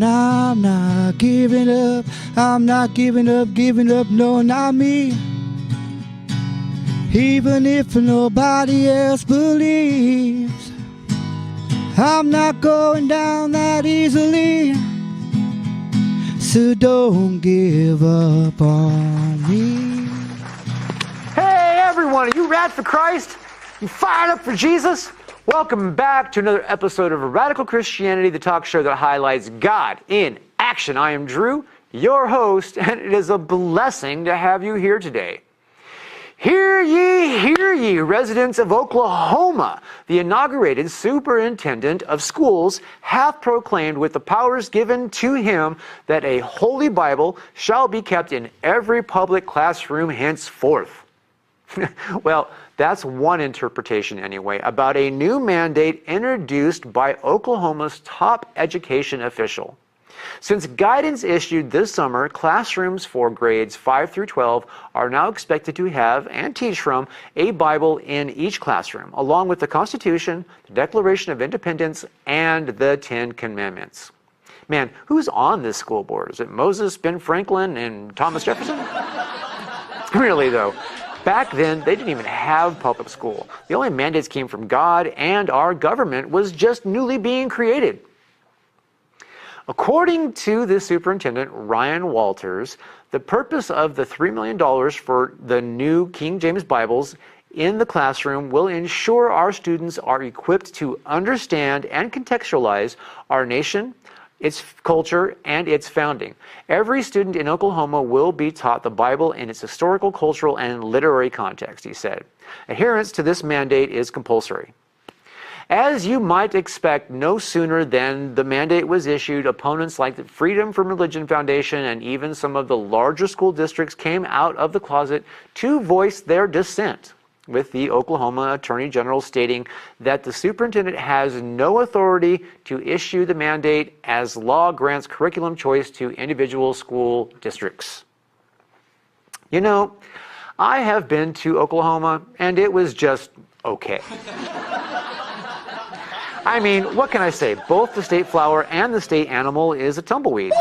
I'm not giving up, I'm not giving up, no, not me. Even if nobody else believes, I'm not going down that easily. So don't give up on me. Hey everyone, are you rad for Christ? You fired up for Jesus? Welcome back to another episode of Radical Christianity, the talk show that highlights God in action. I am Drew, your host, and it is a blessing to have you here today. Hear ye, residents of Oklahoma. The inaugurated superintendent of schools hath proclaimed with the powers given to him that a holy Bible shall be kept in every public classroom henceforth. Well, that's one interpretation anyway, about a new mandate introduced by Oklahoma's top education official. Since guidance issued this summer, classrooms for grades 5 through 12 are now expected to have and teach from a Bible in each classroom, along with the Constitution, the Declaration of Independence, and the Ten Commandments. Man, who's on this school board? Is it Moses, Ben Franklin, and Thomas Jefferson? Really, though. Back then, they didn't even have public school. The only mandates came from God, and our government was just newly being created. According to the superintendent, Ryan Walters, the purpose of the $3 million for the new King James Bibles in the classroom will ensure our students are equipped to understand and contextualize our nation, its culture, and its founding. Every student in Oklahoma will be taught the Bible in its historical, cultural, and literary context, he said. Adherence to this mandate is compulsory. As you might expect, no sooner than the mandate was issued, opponents like the Freedom from Religion Foundation and even some of the larger school districts came out of the closet to voice their dissent, with the Oklahoma Attorney General stating that the superintendent has no authority to issue the mandate as law grants curriculum choice to individual school districts. You know, I have been to Oklahoma, and it was just okay. I mean, what can I say? Both the state flower and the state animal is a tumbleweed.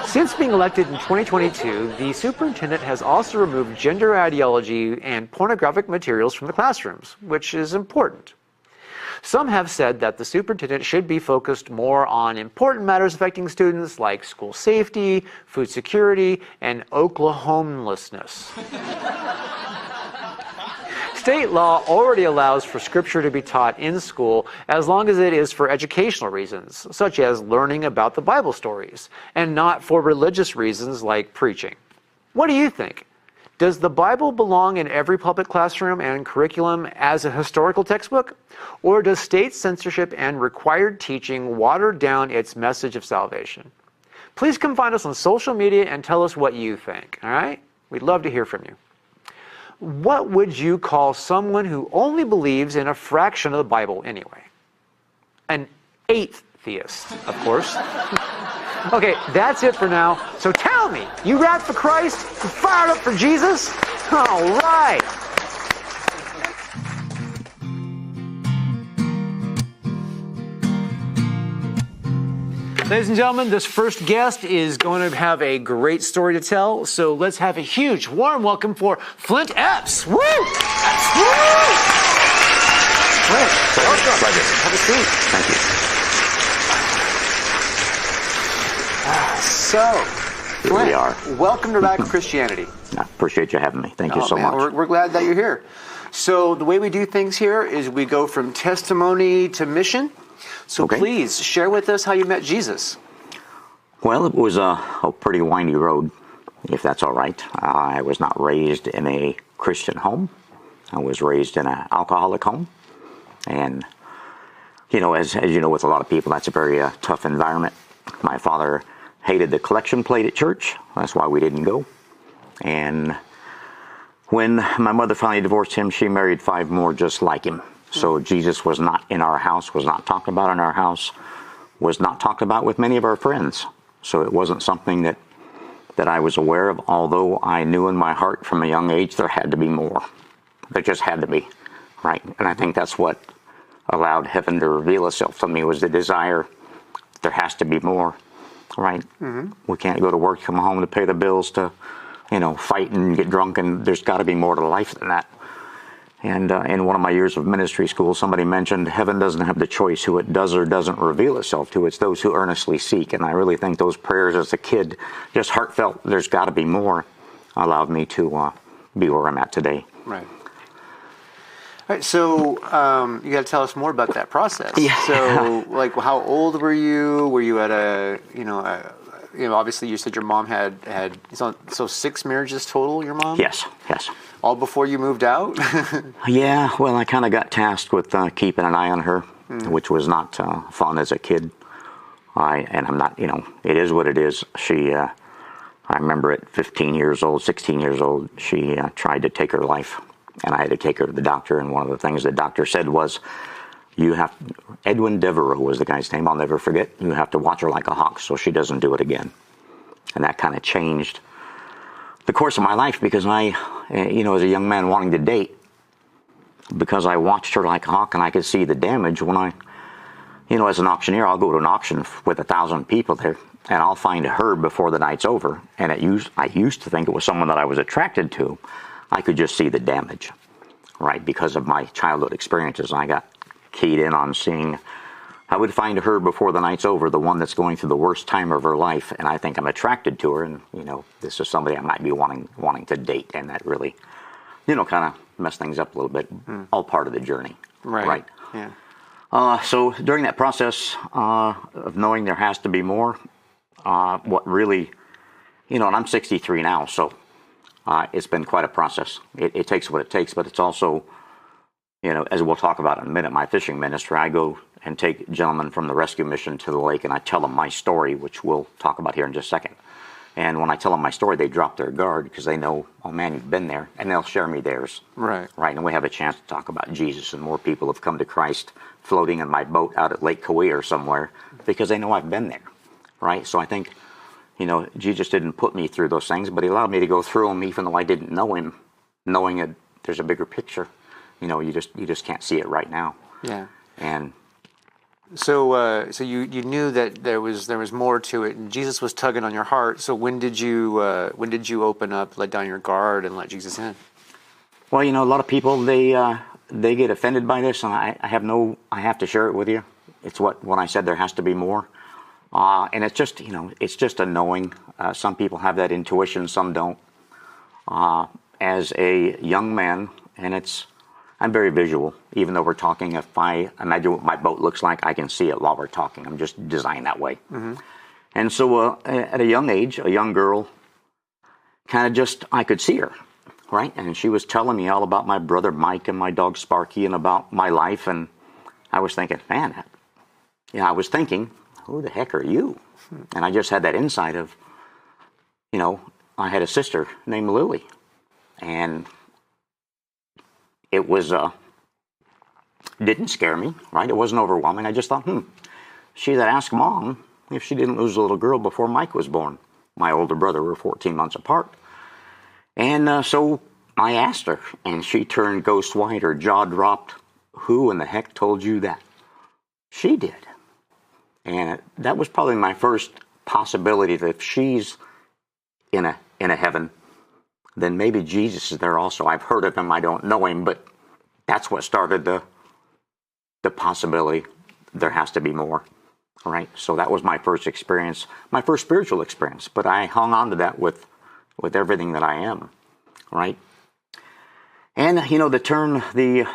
Since being elected in 2022, the superintendent has also removed gender ideology and pornographic materials from the classrooms, which is important. Some have said that the superintendent should be focused more on important matters affecting students like school safety, food security, and Oklahomelessness. State law already allows for scripture to be taught in school as long as it is for educational reasons, such as learning about the Bible stories, and not for religious reasons like preaching. What do you think? Does the Bible belong in every public classroom and curriculum as a historical textbook? Or does state censorship and required teaching water down its message of salvation? Please come find us on social media and tell us what you think, all right? We'd love to hear from you. What would you call someone who only believes in a fraction of the Bible anyway? An atheist, of course. Okay, that's it for now. So tell me, you rad for Christ? You fired up for Jesus? All right. Ladies and gentlemen, this first guest is going to have a great story to tell, so let's have a huge, warm welcome for Flint Epps. Woo! Epps. Woo! Flint, welcome. Pleasure. Have a seat. Thank you. So, Here Flint, we are. welcome to Radical Christianity. I appreciate you having me. Thank you so Man, much. we're glad that you're here. So the way we do things here is we go from testimony to mission. So Okay. Please share with us how you met Jesus. Well, it was a pretty windy road, if that's all right. I was not raised in a Christian home. I was raised in an alcoholic home. And, you know, as you know, with a lot of people, that's a very tough environment. My father hated the collection plate at church. That's why we didn't go. And when my mother finally divorced him, she married 5 more just like him. So Jesus was not in our house, was not talked about in our house, was not talked about with many of our friends. So it wasn't something that I was aware of, although I knew in my heart from a young age there had to be more. There just had to be, right? And I think that's what allowed heaven to reveal itself to me, was the desire there has to be more, right? We can't go to work, come home to pay the bills, to, fight and get drunk, and there's got to be more to life than that. And in one of my years of ministry school, somebody mentioned heaven doesn't have the choice who it does or doesn't reveal itself to. It's those who earnestly seek. And I really think those prayers as a kid, just heartfelt, there's got to be more, allowed me to be where I'm at today. Right. All right, so you got to tell us more about that process. Yeah. So, like, how old were you? Were you at obviously you said your mom had so 6 marriages total, your mom? Yes. All before you moved out? Yeah, well, I kind of got tasked with keeping an eye on her, which was not fun as a kid. I'm not, it is what it is. She, I remember at 15 years old, 16 years old, she tried to take her life, and I had to take her to the doctor, and one of the things the doctor said was, Edwin Devereaux was the guy's name, I'll never forget, you have to watch her like a hawk so she doesn't do it again. And that kind of changed the course of my life, because I, as a young man wanting to date, because I watched her like a hawk and I could see the damage when I, as an auctioneer, I'll go to an auction with 1,000 people there, and I'll find her before the night's over. And I used to think it was someone that I was attracted to. I could just see the damage, right? Because of my childhood experiences, I got keyed in on seeing. I would find her before the night's over, the one that's going through the worst time of her life, and I think I'm attracted to her, and this is somebody I might be wanting to date, and that really, kind of messed things up a little bit. All part of the journey, right? Yeah. So during that process of knowing there has to be more, what really, and I'm 63 now, so it's been quite a process. It takes what it takes, but it's also, as we'll talk about in a minute, my fishing ministry, I go and take gentlemen from the rescue mission to the lake, and I tell them my story, which we'll talk about here in just a second. And when I tell them my story, they drop their guard because they know, oh man, you've been there, and they'll share me theirs. Right. And we have a chance to talk about Jesus, and more people have come to Christ floating in my boat out at Lake Kauai or somewhere because they know I've been there, right? So I think, Jesus didn't put me through those things, but he allowed me to go through them even though I didn't know him, knowing that there's a bigger picture. You just can't see it right now. Yeah. And so you knew that there was more to it, and Jesus was tugging on your heart. So when did you open up, let down your guard, and let Jesus in? Well, a lot of people they get offended by this, and I have to share it with you. It's when I said there has to be more, and it's just it's just a knowing. Some people have that intuition, some don't. As a young man, and I'm very visual, even though we're talking. If I imagine what my boat looks like, I can see it while we're talking. I'm just designed that way. And so at a young age, a young girl, I could see her, right? And she was telling me all about my brother Mike and my dog Sparky and about my life. And I was thinking, man, I was thinking, who the heck are you? And I just had that insight of, I had a sister named Lily. And it was, didn't scare me, right? It wasn't overwhelming. I just thought, she'd ask Mom if she didn't lose a little girl before Mike was born. My older brother, were 14 months apart. And so I asked her, and she turned ghost white, her jaw dropped. Who in the heck told you that? She did. And that was probably my first possibility that if she's in a heaven, then maybe Jesus is there also. I've heard of him, I don't know him, but that's what started the possibility there has to be more, right? So that was my first experience, my first spiritual experience, but I hung on to that with everything that I am, right? And, the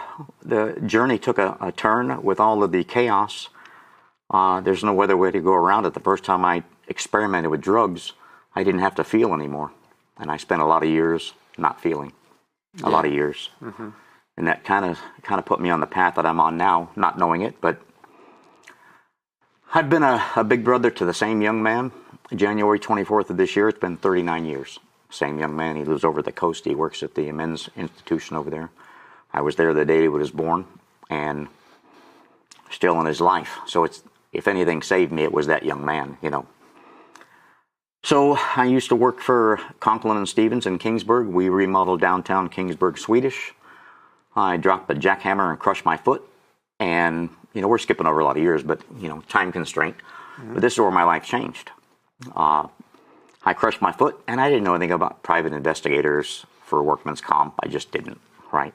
journey took a turn with all of the chaos. There's no other way to go around it. The first time I experimented with drugs, I didn't have to feel anymore. And I spent a lot of years not feeling, a lot of years. And that kind of put me on the path that I'm on now, not knowing it. But I've been a big brother to the same young man. January 24th of this year, it's been 39 years. Same young man, he lives over the coast. He works at the men's institution over there. I was there the day he was born and still in his life. So if anything saved me, it was that young man, So I used to work for Conklin and Stevens in Kingsburg. We remodeled downtown Kingsburg, Swedish. I dropped a jackhammer and crushed my foot. And, we're skipping over a lot of years, but, time constraint. But this is where my life changed. I crushed my foot, and I didn't know anything about private investigators for workman's comp. I just didn't, right?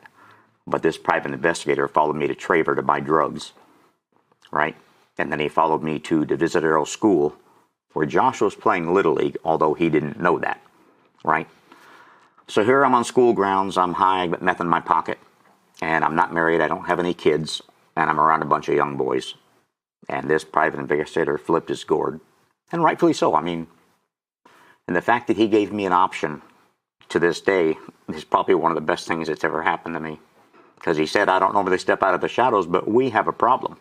But this private investigator followed me to Traver to buy drugs, right? And then he followed me to Divisadero School, where Josh was playing Little League, although he didn't know that, right? So here I'm on school grounds. I'm high, but meth in my pocket. And I'm not married. I don't have any kids. And I'm around a bunch of young boys. And this private investigator flipped his gourd. And rightfully so. I mean, and the fact that he gave me an option to this day is probably one of the best things that's ever happened to me. Because he said, I don't normally step out of the shadows, but we have a problem.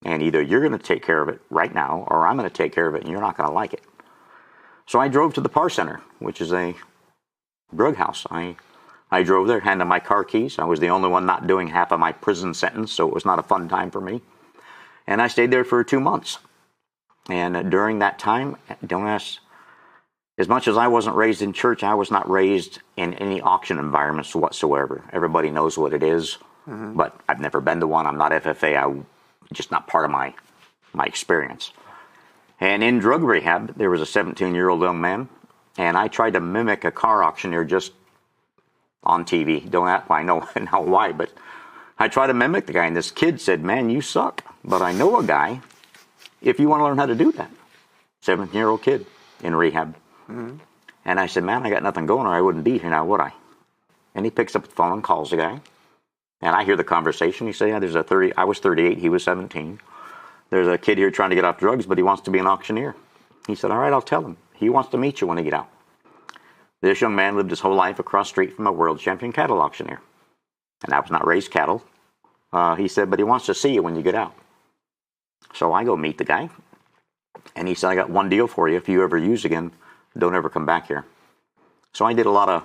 And either you're going to take care of it right now, or I'm going to take care of it, and you're not going to like it. So I drove to the Par Center, which is a drug house. I drove there, handed my car keys. I was the only one not doing half of my prison sentence, so it was not a fun time for me. And I stayed there for 2 months. And during that time, don't ask, as much as I wasn't raised in church, I was not raised in any auction environments whatsoever. Everybody knows what it is, but I've never been to one. I'm not FFA. Just not part of my experience. And in drug rehab, there was a 17-year-old young man, and I tried to mimic a car auctioneer just on TV. Don't ask why I know why, but I tried to mimic the guy, and this kid said, man, you suck, but I know a guy if you want to learn how to do that. 17-year-old kid in rehab. And I said, man, I got nothing going, or I wouldn't be here now, would I? And he picks up the phone and calls the guy. And I hear the conversation. He said, yeah, I was 38, he was 17. There's a kid here trying to get off drugs, but he wants to be an auctioneer. He said, all right, I'll tell him. He wants to meet you when he get out. This young man lived his whole life across the street from a world champion cattle auctioneer. And I was not raised cattle. He said, but he wants to see you when you get out. So I go meet the guy. And he said, I got one deal for you. If you ever use again, don't ever come back here. So I did a lot of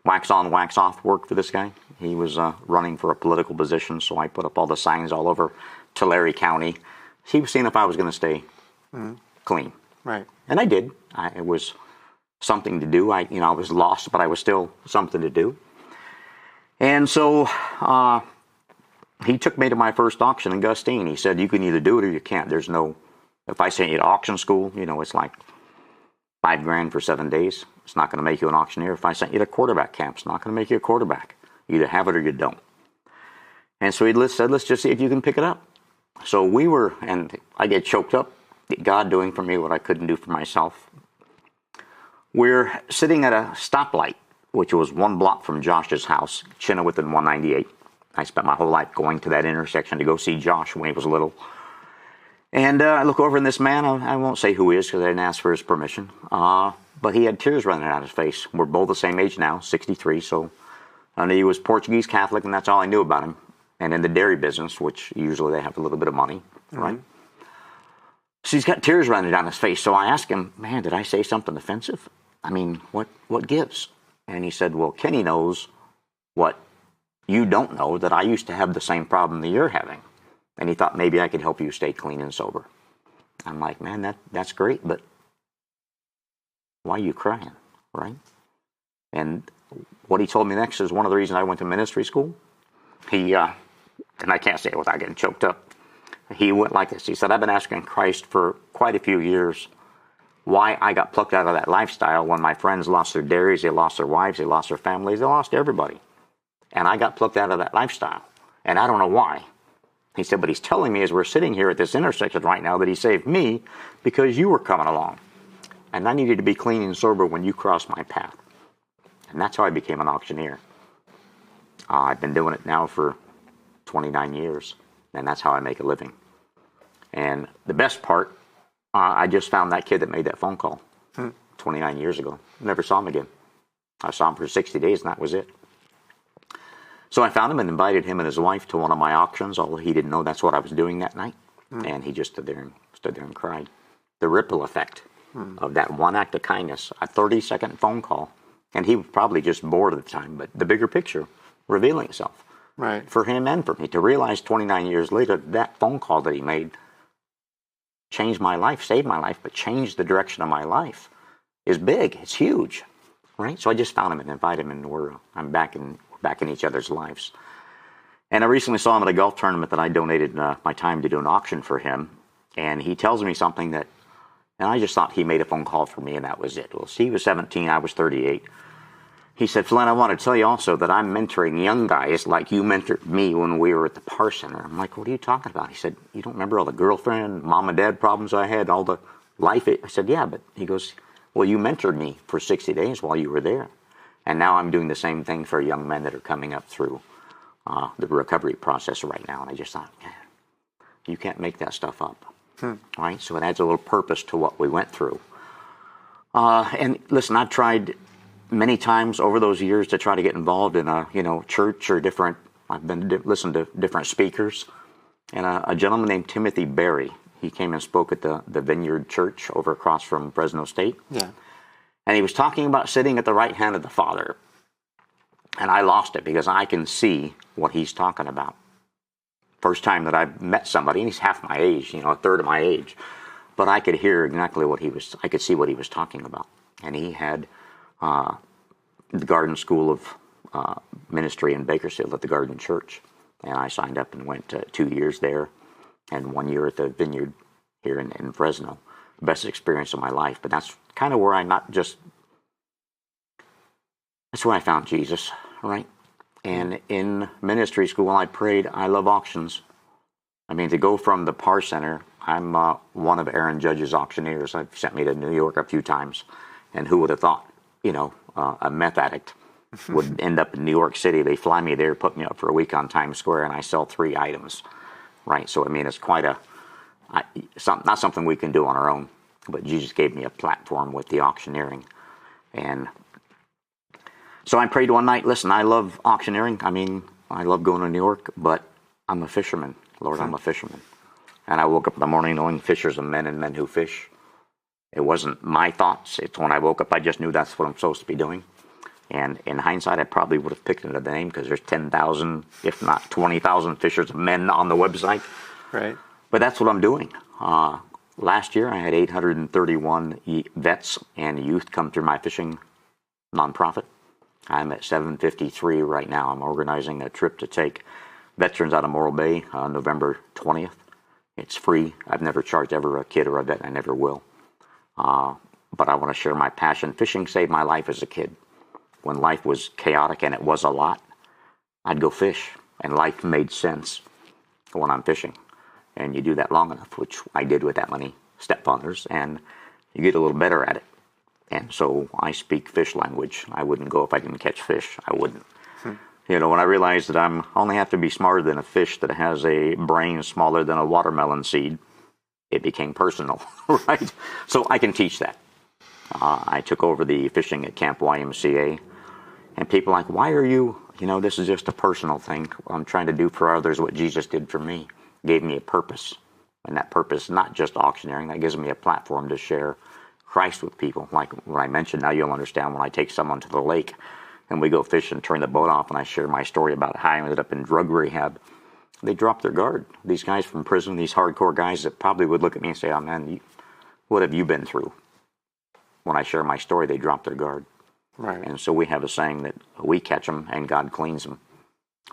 wax on, wax off work for this guy. He was running for a political position, so I put up all the signs all over Tulare County. He was seeing if I was going to stay clean. Right. And I did. It was something to do. I was lost, but I was still something to do. And so he took me to my first auction in Gustine. He said, you can either do it or you can't. There's no, if I sent you to auction school, it's like $5,000 for 7 days. It's not going to make you an auctioneer. If I sent you to quarterback camp, it's not going to make you a quarterback. You either have it or you don't. And so he said, let's just see if you can pick it up. So we were, and I get choked up, God doing for me what I couldn't do for myself. We're sitting at a stoplight, which was 1 block from Josh's house, Chynoweth and 198. I spent my whole life going to that intersection to go see Josh when he was little. And I look over, and this man, I won't say who he is because I didn't ask for his permission, but he had tears running out of his face. We're both the same age now, 63, so I knew he was Portuguese Catholic, and that's all I knew about him. And in the dairy business, which usually they have a little bit of money, right? So he's got tears running down his face. So I asked him, man, did I say something offensive? I mean, what gives? And he said, well, Kenny knows what you don't know, that I used to have the same problem that you're having. And he thought maybe I could help you stay clean and sober. I'm like, man, that's great, but why are you crying, right? And what he told me next is one of the reasons I went to ministry school. He, and I can't say it without getting choked up. He went like this. He said, I've been asking Christ for quite a few years why I got plucked out of that lifestyle when my friends lost their dairies, they lost their wives, they lost their families, they lost everybody. And I got plucked out of that lifestyle. And I don't know why. He said, but he's telling me as we're sitting here at this intersection right now that he saved me because you were coming along. And I needed to be clean and sober when you crossed my path. And that's how I became an auctioneer. I've been doing it now for 29 years. And that's how I make a living. And the best part, I just found that kid that made that phone call 29 years ago. Never saw him again. I saw him for 60 days and that was it. So I found him and invited him and his wife to one of my auctions, although he didn't know that's what I was doing that night. And he just stood there and cried. The ripple effect of that one act of kindness, a 30-second phone call, and he was probably just bored at the time, but the bigger picture revealing itself. Right. For him and for me to realize 29 years later that phone call that he made changed my life, saved my life, but changed the direction of my life is big. It's huge, right? So I just found him and invited him, and I'm back in each other's lives. And I recently saw him at a golf tournament that I donated my time to do an auction for him. And he tells me something that, and I just thought he made a phone call for me and that was it. Well, Steve was 17, I was 38. He said, Flint, I want to tell you also that I'm mentoring young guys like you mentored me when we were at the Par Center. I'm like, what are you talking about? He said, you don't remember all the girlfriend, mom and dad problems I had, all the life? I said, yeah, but he goes, well, you mentored me for 60 days while you were there. And now I'm doing the same thing for young men that are coming up through the recovery process right now. And I just thought, man, you can't make that stuff up. Right? So it adds a little purpose to what we went through. And listen, I've tried many times over those years to try to get involved in a church or different. I've been listened to different speakers, and a gentleman named Timothy Berry. He came and spoke at the Vineyard Church over across from Fresno State. Yeah, and he was talking about sitting at the right hand of the Father, and I lost it because I can see what he's talking about. First time that I've met somebody, and he's half my age, a third of my age, but I could hear exactly what he was. I could see what he was talking about, and he had the Garden School of Ministry in Bakersfield at the Garden Church. And I signed up and went 2 years there and 1 year at the Vineyard here in Fresno. The best experience of my life. But that's kind of where that's where I found Jesus, right? And in ministry school, I prayed, I love auctions. I mean, to go from the Par Center, I'm one of Aaron Judge's auctioneers. I've sent me to New York a few times. And who would have thought? A meth addict would end up in New York City. They fly me there, put me up for a week on Times Square, and I sell 3 items, right? So, I mean, it's quite not something we can do on our own, but Jesus gave me a platform with the auctioneering. And so I prayed one night, listen, I love auctioneering. I mean, I love going to New York, but I'm a fisherman. Lord, I'm a fisherman. And I woke up in the morning knowing fishers of men and men who fish. It wasn't my thoughts. It's when I woke up, I just knew that's what I'm supposed to be doing. And in hindsight, I probably would have picked another name because there's 10,000, if not 20,000 fishers of men on the website. right. But that's what I'm doing. Last year, I had 831 vets and youth come through my fishing nonprofit. I'm at 753 right now. I'm organizing a trip to take veterans out of Morro Bay on November 20th. It's free. I've never charged ever a kid or a vet, and I never will. But I want to share my passion. Fishing saved my life as a kid. When life was chaotic, and it was a lot, I'd go fish, and life made sense when I'm fishing. And you do that long enough, which I did with that many stepfathers, and you get a little better at it. And so I speak fish language. I wouldn't go if I didn't catch fish. I wouldn't. When I realized that I only have to be smarter than a fish that has a brain smaller than a watermelon seed, it became personal, right? So I can teach that. I took over the fishing at Camp YMCA, and people are like, why are you, this is just a personal thing. I'm trying to do for others what Jesus did for me. Gave me a purpose, and that purpose, not just auctioneering, that gives me a platform to share Christ with people. Like what I mentioned, now you'll understand when I take someone to the lake, and we go fish and turn the boat off, and I share my story about how I ended up in drug rehab. They drop their guard. These guys from prison, these hardcore guys that probably would look at me and say, oh man, what have you been through? When I share my story, they drop their guard. Right. And so we have a saying that we catch them and God cleans them.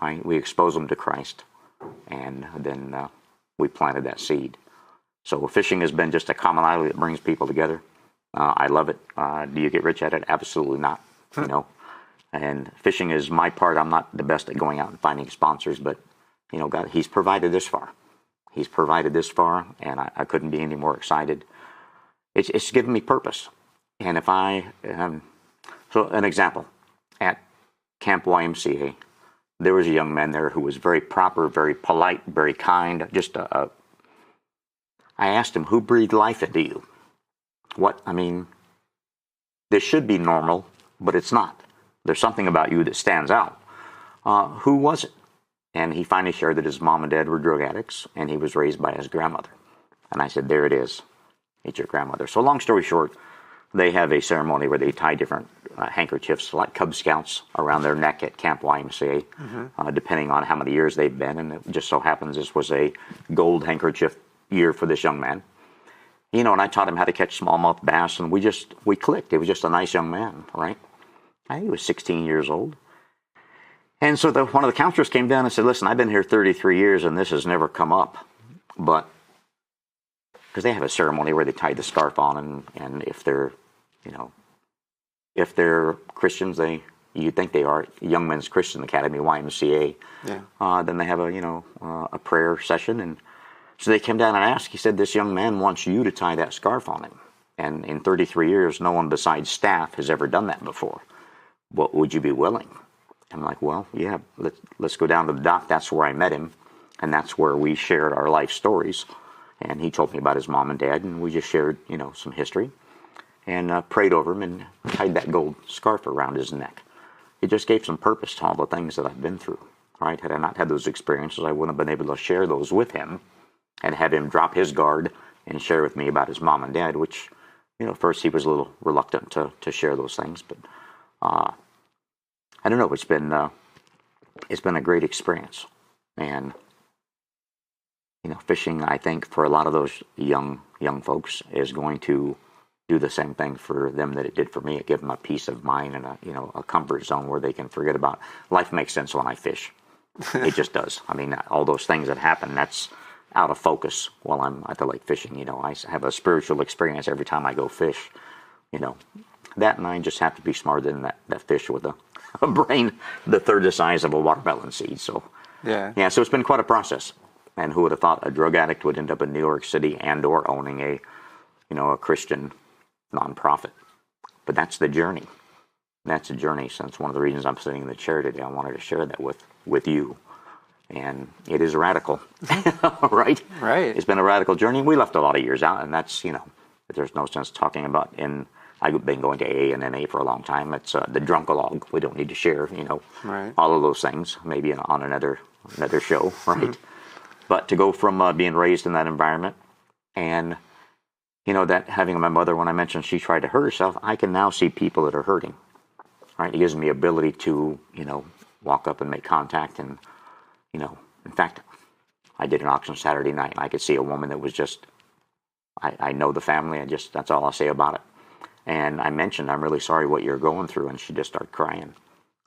Right? We expose them to Christ. And then we planted that seed. So fishing has been just a commonality that brings people together. I love it. Do you get rich at it? Absolutely not. And fishing is my part. I'm not the best at going out and finding sponsors, but God, He's provided this far. He's provided this far, and I couldn't be any more excited. It's given me purpose. And if so an example, at Camp YMCA, there was a young man there who was very proper, very polite, very kind. I asked him, who breathed life into you? This should be normal, but it's not. There's something about you that stands out. Who was it? And he finally shared that his mom and dad were drug addicts, and he was raised by his grandmother. And I said, there it is. It's your grandmother. So long story short, they have a ceremony where they tie different handkerchiefs, like Cub Scouts, around their neck at Camp YMCA, depending on how many years they've been. And it just so happens this was a gold handkerchief year for this young man. And I taught him how to catch smallmouth bass, and we clicked. It was just a nice young man, right? I think he was 16 years old. And so one of the counselors came down and said, listen, I've been here 33 years and this has never come up. But because they have a ceremony where they tie the scarf on, and if they're, you know, if they're Christians, you'd think they are, Young Men's Christian Academy, YMCA. Yeah. Then they have a prayer session, and so they came down and asked. He said, "This young man wants you to tie that scarf on him." And in 33 years, no one besides staff has ever done that before. What would you be willing? I'm like, well, yeah, let's go down to the dock. That's where I met him, and that's where we shared our life stories. And he told me about his mom and dad, and we just shared, you know, some history, and prayed over him and tied that gold scarf around his neck. It just gave some purpose to all the things that I've been through, right? Had I not had those experiences, I wouldn't have been able to share those with him and have him drop his guard and share with me about his mom and dad, which, you know, first he was a little reluctant to share those things, but I don't know. It's been a great experience, and you know, fishing, I think, for a lot of those young folks is going to do the same thing for them that it did for me. It gave them a peace of mind and a comfort zone where they can forget about life. Makes sense when I fish. It just does. I mean, all those things that happen, that's out of focus while I'm at the lake fishing. You know, I have a spiritual experience every time I go fish. You know, that and I just have to be smarter than that fish with a brain the third the size of a watermelon seed. So yeah, so it's been quite a process. And who would have thought a drug addict would end up in New York City and or owning a Christian nonprofit? But that's the journey. That's a journey. So that's one of the reasons I'm sitting in the chair today. I wanted to share that with you. And it is radical, right? Right. It's been a radical journey. We left a lot of years out, and that's, you know, there's no sense talking about. I've been going to AA and NA for a long time. It's the drunkalog. We don't need to share, you know, all of those things. Maybe on another show, right? But to go from being raised in that environment, and you know, that having my mother, when I mentioned she tried to hurt herself, I can now see people that are hurting. Right? It gives me ability to, you know, walk up and make contact, and you know, in fact, I did an auction Saturday night, and I could see a woman that was just, I know the family, that's all I'll say about it. And I mentioned, I'm really sorry what you're going through, and she just started crying,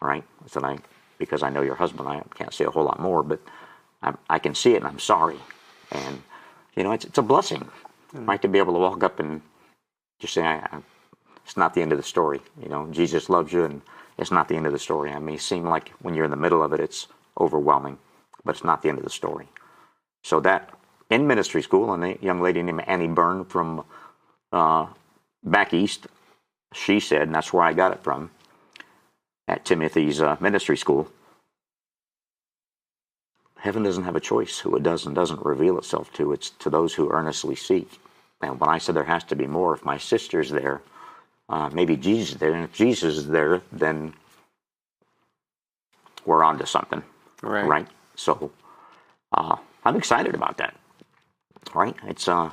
right? I said, because I know your husband, I can't say a whole lot more, but I can see it, and I'm sorry. And, you know, it's a blessing, right, to be able to walk up and just say, it's not the end of the story. You know, Jesus loves you, and it's not the end of the story. I mean, it seems like when you're in the middle of it, it's overwhelming, but it's not the end of the story. So that, in ministry school, and a young lady named Annie Byrne from back east, she said, and that's where I got it from, at Timothy's ministry school, heaven doesn't have a choice who it does and doesn't reveal itself to. It's to those who earnestly seek. And when I said there has to be more, if my sister's there, maybe Jesus is there, and if Jesus is there, then we're on to something. Right? So I'm excited about that. Right? It's a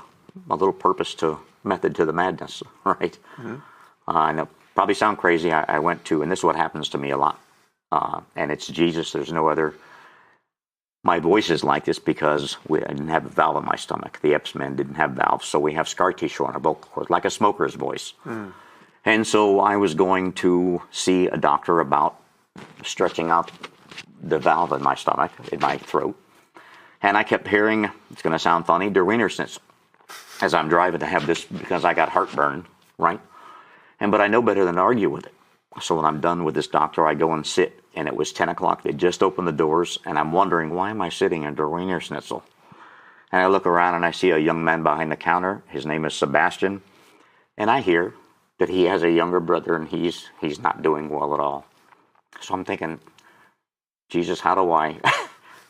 little method to the madness. Right? Mm-hmm. I know, probably sound crazy. I went to, and this is what happens to me a lot, and it's Jesus. There's no other. My voice is like this because I didn't have a valve in my stomach. The Epps men didn't have valves, so we have scar tissue on our vocal cord, like a smoker's voice. Mm. And so I was going to see a doctor about stretching out the valve in my stomach, in my throat. And I kept hearing, it's going to sound funny, Der Wiener Schnitzel, as I'm driving to have this because I got heartburn, right? But I know better than to argue with it. So when I'm done with this doctor, I go and sit, and it was 10 o'clock. They just opened the doors, and I'm wondering, why am I sitting in Der Wiener Schnitzel? And I look around, and I see a young man behind the counter. His name is Sebastian. And I hear that he has a younger brother, and he's not doing well at all. So I'm thinking, Jesus, how do I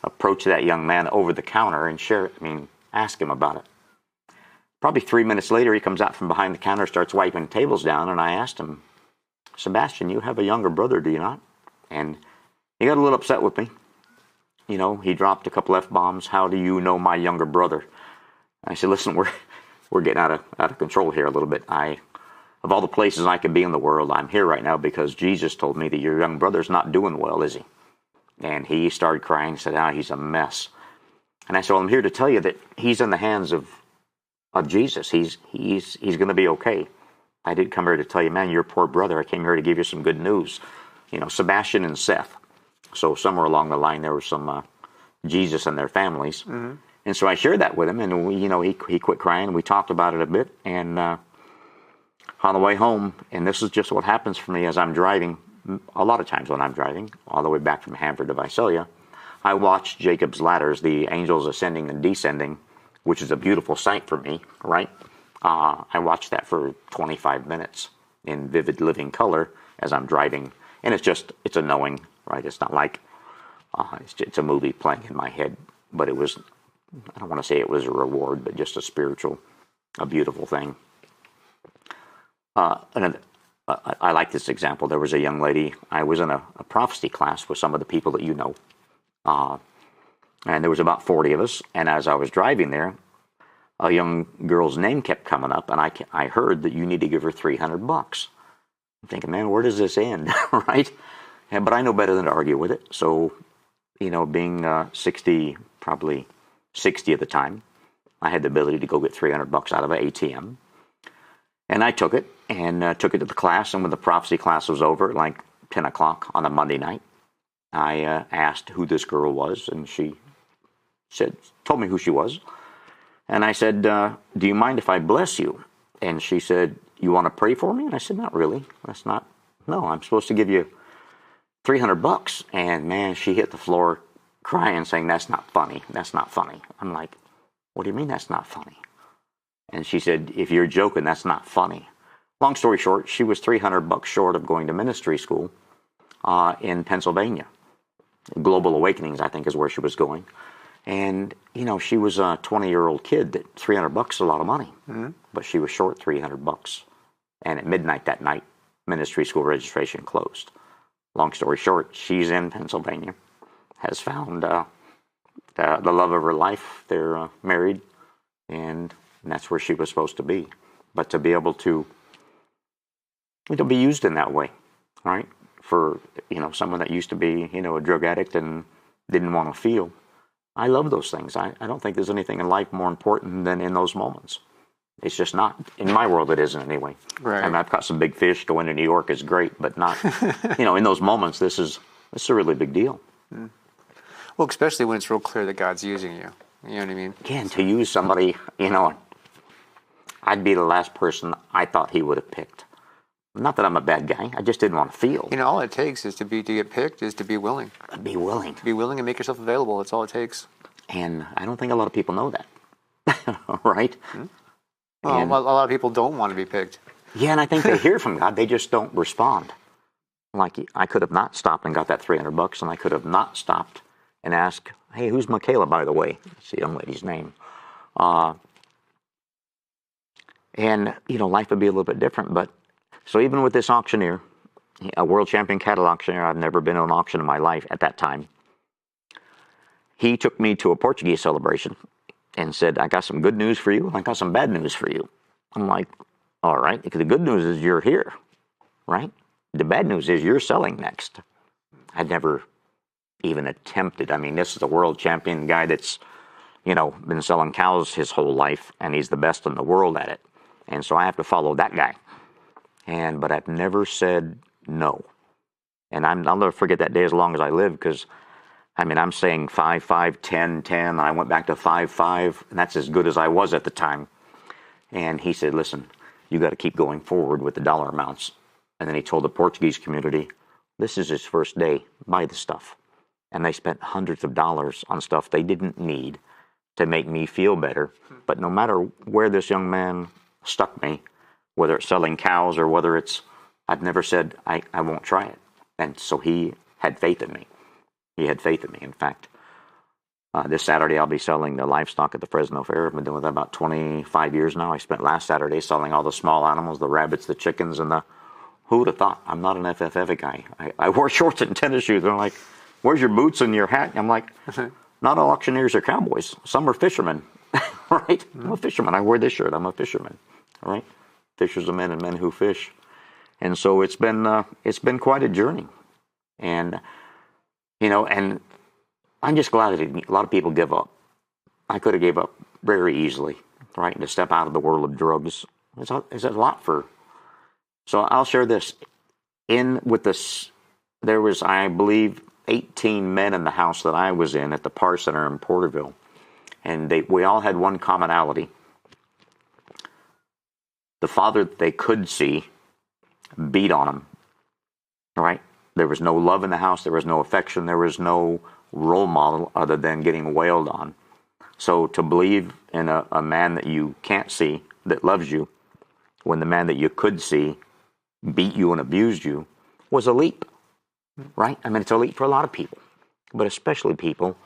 approach that young man over the counter and ask him about it? Probably 3 minutes later, he comes out from behind the counter, starts wiping tables down, and I asked him, Sebastian, you have a younger brother, do you not? And he got a little upset with me. You know, he dropped a couple F-bombs. How do you know my younger brother? I said, listen, we're getting out of control here a little bit. Of all the places I could be in the world, I'm here right now because Jesus told me that your young brother's not doing well, is he? And he started crying, said, he's a mess. And I said, well, I'm here to tell you that he's in the hands of Jesus. He's going to be okay. I did come here to tell you, man, your poor brother. I came here to give you some good news. You know, Sebastian and Seth. So somewhere along the line, there was some Jesus and their families. Mm-hmm. And so I shared that with him, and we, he quit crying. We talked about it a bit, and on the way home, and this is just what happens for me as I'm driving. A lot of times when I'm driving, all the way back from Hanford to Visalia, I watch Jacob's ladders, the angels ascending and descending, which is a beautiful sight for me, right? I watched that for 25 minutes in vivid living color as I'm driving, and it's a knowing, right? It's not like it's a movie playing in my head, but it was, I don't want to say it was a reward, but just a beautiful thing. And I like this example. There was a young lady, I was in a prophecy class with some of the people that you know, and there was about 40 of us, and as I was driving there, a young girl's name kept coming up, and I heard that you need to give her $300. I'm thinking, man, where does this end, right? But I know better than to argue with it. So, being 60, probably 60 at the time, I had the ability to go get $300 out of an ATM. And I took it, took it to the class, and when the prophecy class was over, like 10 o'clock on a Monday night, I asked who this girl was, and she told me who she was. And I said, do you mind if I bless you? And she said, you want to pray for me? And I said, not really. No, I'm supposed to give you $300. And man, she hit the floor crying, saying, that's not funny. That's not funny. I'm like, what do you mean that's not funny? And she said, if you're joking, that's not funny. Long story short, she was $300 short of going to ministry school in Pennsylvania. Global Awakenings, I think, is where she was going. And, she was a 20-year-old kid. That $300 is a lot of money. Mm-hmm. But she was short $300. And at midnight that night, ministry school registration closed. Long story short, she's in Pennsylvania, has found the love of her life. They're married, and that's where she was supposed to be. But to be able to be used in that way, right? For, someone that used to be, a drug addict and didn't want to feel. I love those things. I don't think there's anything in life more important than in those moments. It's just not. In my world, it isn't anyway. Right. I mean, I've got some big fish. Going to New York is great, but not, in those moments, this is a really big deal. Mm. Well, especially when it's real clear that God's using you. You know what I mean? Again, to use somebody, I'd be the last person I thought he would have picked. Not that I'm a bad guy. I just didn't want to feel. All it takes is to get picked is to be willing. Be willing. To be willing and make yourself available. That's all it takes. And I don't think a lot of people know that. Right? Mm-hmm. Well, a lot of people don't want to be picked. Yeah, and I think they hear from God. They just don't respond. Like, I could have not stopped and got that $300, and I could have not stopped and asked, hey, who's Michaela, by the way? It's the young lady's name. And, life would be a little bit different, but so even with this auctioneer, a world champion cattle auctioneer, I've never been to an auction in my life at that time. He took me to a Portuguese celebration and said, I got some good news for you, and I got some bad news for you. I'm like, all right, because the good news is you're here, right? The bad news is you're selling next. I'd never even attempted. I mean, this is a world champion guy that's, been selling cows his whole life, and he's the best in the world at it. And so I have to follow that guy. But I've never said no. And I'll never forget that day as long as I live, because, I'm saying 5, 5, 10, 10, and I went back to 5, 5, and that's as good as I was at the time. And he said, listen, you got to keep going forward with the dollar amounts. And then he told the Portuguese community, this is his first day, buy the stuff. And they spent hundreds of dollars on stuff they didn't need to make me feel better. But no matter where this young man stuck me, whether it's selling cows or whether I've never said, I won't try it. And so he had faith in me. He had faith in me. In fact, this Saturday I'll be selling the livestock at the Fresno Fair. I've been doing that about 25 years now. I spent last Saturday selling all the small animals, the rabbits, the chickens, and who would have thought? I'm not an FFF guy. I wore shorts and tennis shoes. They're like, where's your boots and your hat? I'm like, not all auctioneers are cowboys. Some are fishermen, right? I'm a fisherman. I wear this shirt. I'm a fisherman, all right? Fishers of men and men who fish. And so it's been quite a journey. And, and I'm just glad that a lot of people give up. I could have gave up very easily, right? And to step out of the world of drugs. It's a lot for. So I'll share this. There was, I believe, 18 men in the house that I was in at the Par Center in Porterville. And we all had one commonality. The father that they could see beat on them, right? There was no love in the house. There was no affection. There was no role model other than getting wailed on. So to believe in a man that you can't see that loves you, when the man that you could see beat you and abused you, was a leap, right? I mean, it's a leap for a lot of people, but especially people,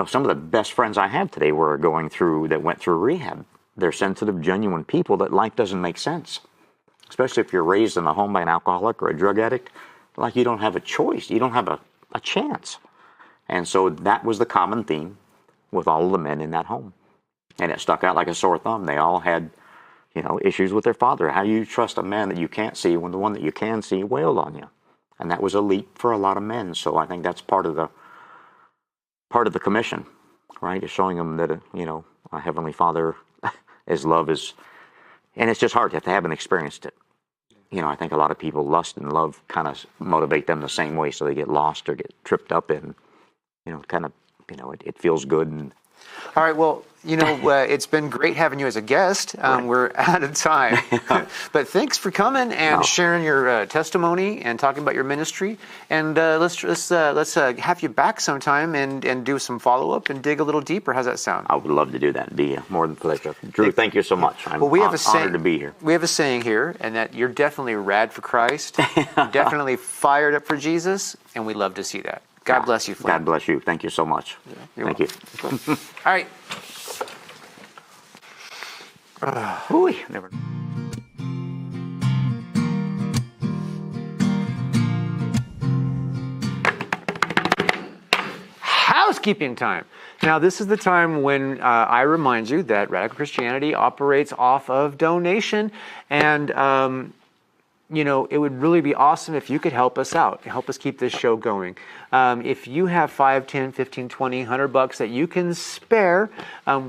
some of the best friends I have today went through rehab. They're sensitive, genuine people that life doesn't make sense, especially if you're raised in a home by an alcoholic or a drug addict. Like, you don't have a choice. You don't have a chance. And so that was the common theme with all of the men in that home. And it stuck out like a sore thumb. They all had, issues with their father. How do you trust a man that you can't see when the one that you can see wailed on you? And that was a leap for a lot of men. So I think that's part of the commission, right? Is showing them that, a Heavenly Father, His love is, and it's just hard. You have to have experienced it. I think a lot of people, lust and love kind of motivate them the same way, so they get lost or get tripped up in, it feels good. And all right, well, it's been great having you as a guest. Right. We're out of time, but thanks for coming and sharing your testimony and talking about your ministry. And let's have you back sometime and do some follow up and dig a little deeper. How's that sound? I would love to do that. It'd be more than a pleasure. Drew, thank you so much. I'm honored to be here. We have a saying here, and that you're definitely rad for Christ, definitely fired up for Jesus, and we love to see that. God bless you, Flint. God bless you. Thank you so much. Thank you. All right. Never. Housekeeping time. Now, this is the time when I remind you that Radical Christianity operates off of donation, and it would really be awesome if you could help us out, help us keep this show going. If you have 5, 10, 15, 20, $100 that you can spare,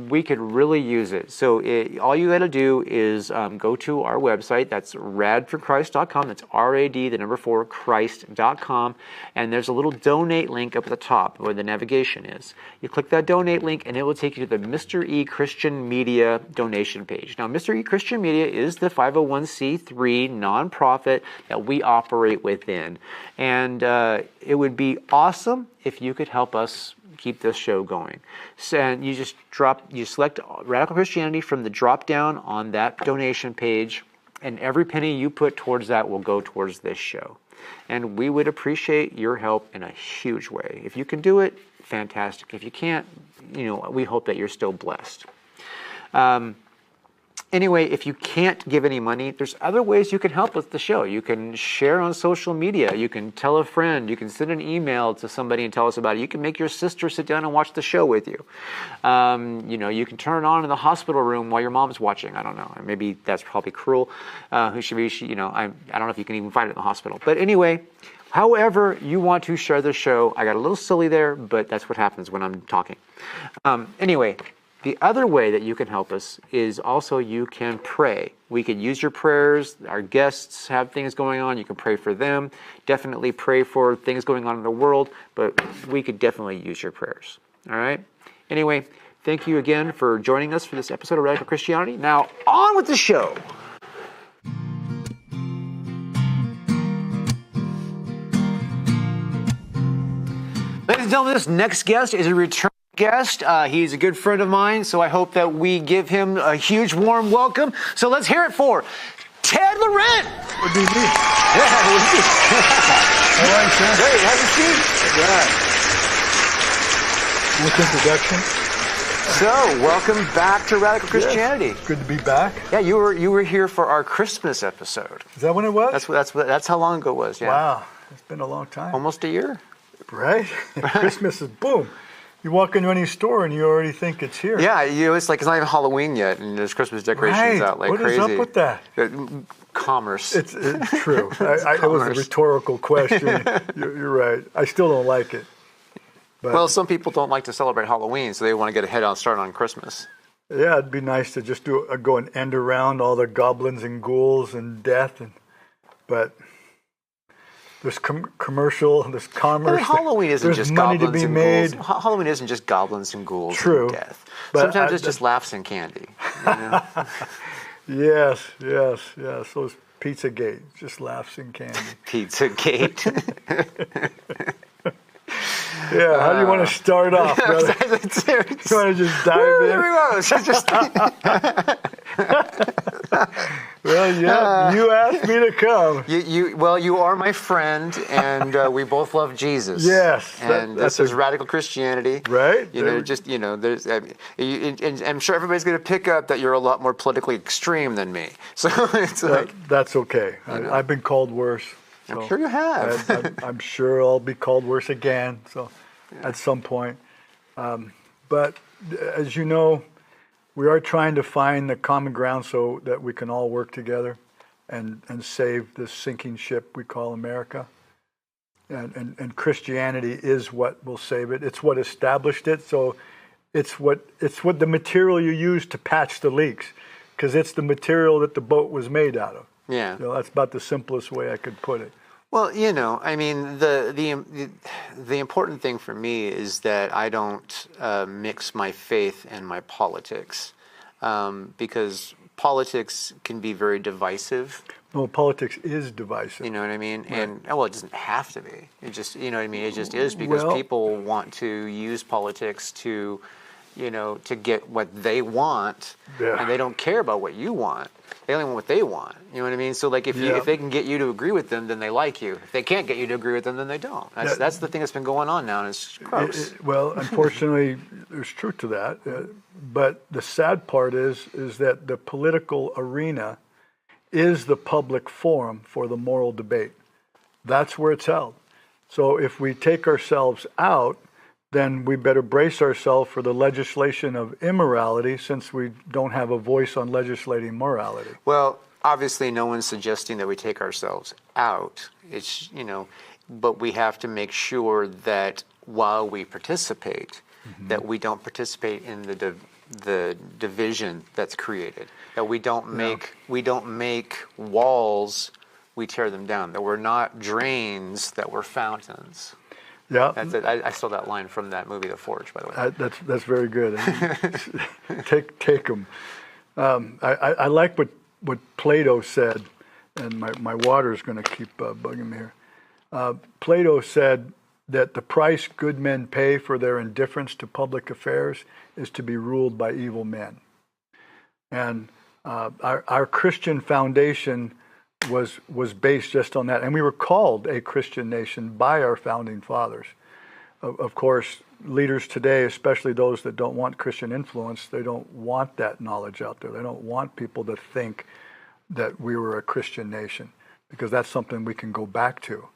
we could really use it. So all you got to do is go to our website. That's radforchrist.com. That's RAD, 4Christ.com. And there's a little donate link up at the top where the navigation is. You click that donate link and it will take you to the Mr. E Christian Media donation page. Now, Mr. E Christian Media is the 501c3 nonprofit that we operate within. And it would be awesome if you could help us keep this show going. So, and you select Radical Christianity from the drop down on that donation page, and every penny you put towards that will go towards this show. And we would appreciate your help in a huge way. If you can do it, fantastic. If you can't, we hope that you're still blessed. Anyway, if you can't give any money, there's other ways you can help with the show. You can share on social media. You can tell a friend. You can send an email to somebody and tell us about it. You can make your sister sit down and watch the show with you. You can turn it on in the hospital room while your mom's watching. I don't know. Maybe that's probably cruel. I don't know if you can even find it in the hospital. But anyway, however you want to share the show, I got a little silly there, but that's what happens when I'm talking. Anyway. The other way that you can help us is also you can pray. We could use your prayers. Our guests have things going on. You can pray for them. Definitely pray for things going on in the world, but we could definitely use your prayers. All right? Anyway, thank you again for joining us for this episode of Radical Christianity. Now, on with the show. Ladies and gentlemen, this next guest is a return guest. He's a good friend of mine, so I hope that we give him a huge warm welcome. So let's hear it for Ted Laurent. Would be me. Yeah, it would be. All right, sir. Hey, have a seat. With introduction. So, welcome back to Radical Christianity. Yes, good to be back. Yeah, you were here for our Christmas episode. Is that when it was? That's how long ago it was. Yeah. Wow, it's been a long time. Almost a year. Right? Christmas is boom. You walk into any store and you already think it's here. Yeah, it's like it's not even Halloween yet, and there's Christmas decorations out like crazy. What is up with that? Commerce. It's true. It was a rhetorical question. You're right. I still don't like it. But, well, some people don't like to celebrate Halloween, so they want to get a start on Christmas. Yeah, it'd be nice to just go and end around all the goblins and ghouls and death, but there's commercial, there's commerce. I mean, Halloween isn't there's just money goblins to be and made. ghouls. Halloween isn't just goblins and ghouls True, and death. but Sometimes it's just laughs and candy. You know? Yes. Those Pizzagate, just laughs and candy. Pizzagate. Yeah, how do you want to start off, brother? You want to just dive in? Well, yeah, you asked me to come. You are my friend, and we both love Jesus. Yes, and this is radical Christianity, right? There's. And I'm sure everybody's going to pick up that you're a lot more politically extreme than me. So it's that's okay. I've been called worse. So I'm sure you have. I'm sure I'll be called worse again. So, at some point, but as you know, we are trying to find the common ground so that we can all work together and save this sinking ship we call America. And Christianity is what will save it. It's what established it. So it's what the material you use to patch the leaks, because it's the material that the boat was made out of. Yeah. That's about the simplest way I could put it. Well, I mean, the important thing for me is that I don't mix my faith and my politics, because politics can be very divisive. Well, politics is divisive. You know what I mean? Right. And well, it doesn't have to be. It just, you know what I mean? It just is, because people want to use politics to, to get what they want, and they don't care about what you want. They only want what they want. You know what I mean? So, like, if they can get you to agree with them, then they like you. If they can't get you to agree with them, then they don't. That's the thing that's been going on now, and it's gross. Well, unfortunately, there's truth to that. But the sad part is that the political arena is the public forum for the moral debate. That's where it's held. So if we take ourselves out, then we better brace ourselves for the legislation of immorality, since we don't have a voice on legislating morality. Well, obviously no one's suggesting that we take ourselves out. It's, but we have to make sure that while we participate, that we don't participate in the division that's created. That we don't make walls, we tear them down. That we're not drains, that we're fountains. Yeah, that's it. I stole that line from that movie, The Forge, by the way. That's very good. Take them. I like what Plato said, and my water is going to keep bugging me here. Plato said that the price good men pay for their indifference to public affairs is to be ruled by evil men. And our Christian foundation was based just on that. And we were called a Christian nation by our founding fathers. Of course, leaders today, especially those that don't want Christian influence, they don't want that knowledge out there. They don't want people to think that we were a Christian nation, because that's something we can go back to.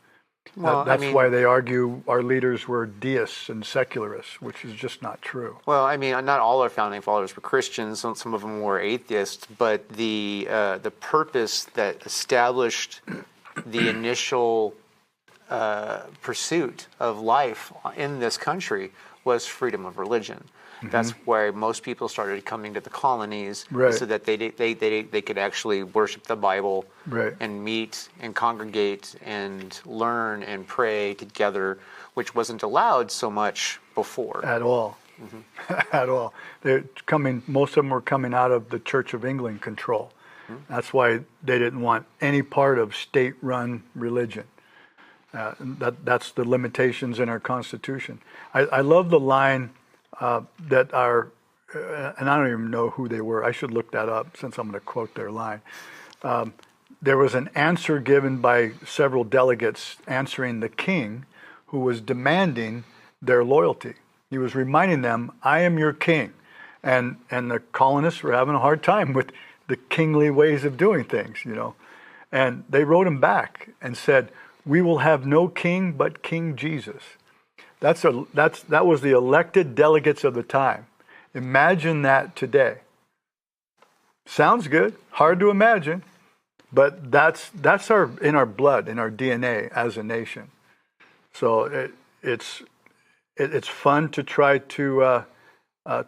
Well, that's why they argue our leaders were deists and secularists, which is just not true. Well, I mean, not all our founding fathers were Christians. Some of them were atheists. But the purpose that established the initial pursuit of life in this country was freedom of religion. That's why most people started coming to the colonies, so that they could actually worship the Bible, and meet and congregate and learn and pray together, which wasn't allowed so much before. At all. At all. Most of them were coming out of the Church of England control. That's why they didn't want any part of state-run religion. That's the limitations in our Constitution. I love the line that and I don't even know who they were. I should look that up, since I'm going to quote their line. There was an answer given by several delegates answering the king, who was demanding their loyalty. He was reminding them, I am your king. And the colonists were having a hard time with the kingly ways of doing things, And they wrote him back and said, we will have no king but King Jesus. That was the elected delegates of the time. Imagine that today. Sounds good, hard to imagine, but that's in our blood, in our DNA as a nation. So it's fun to try to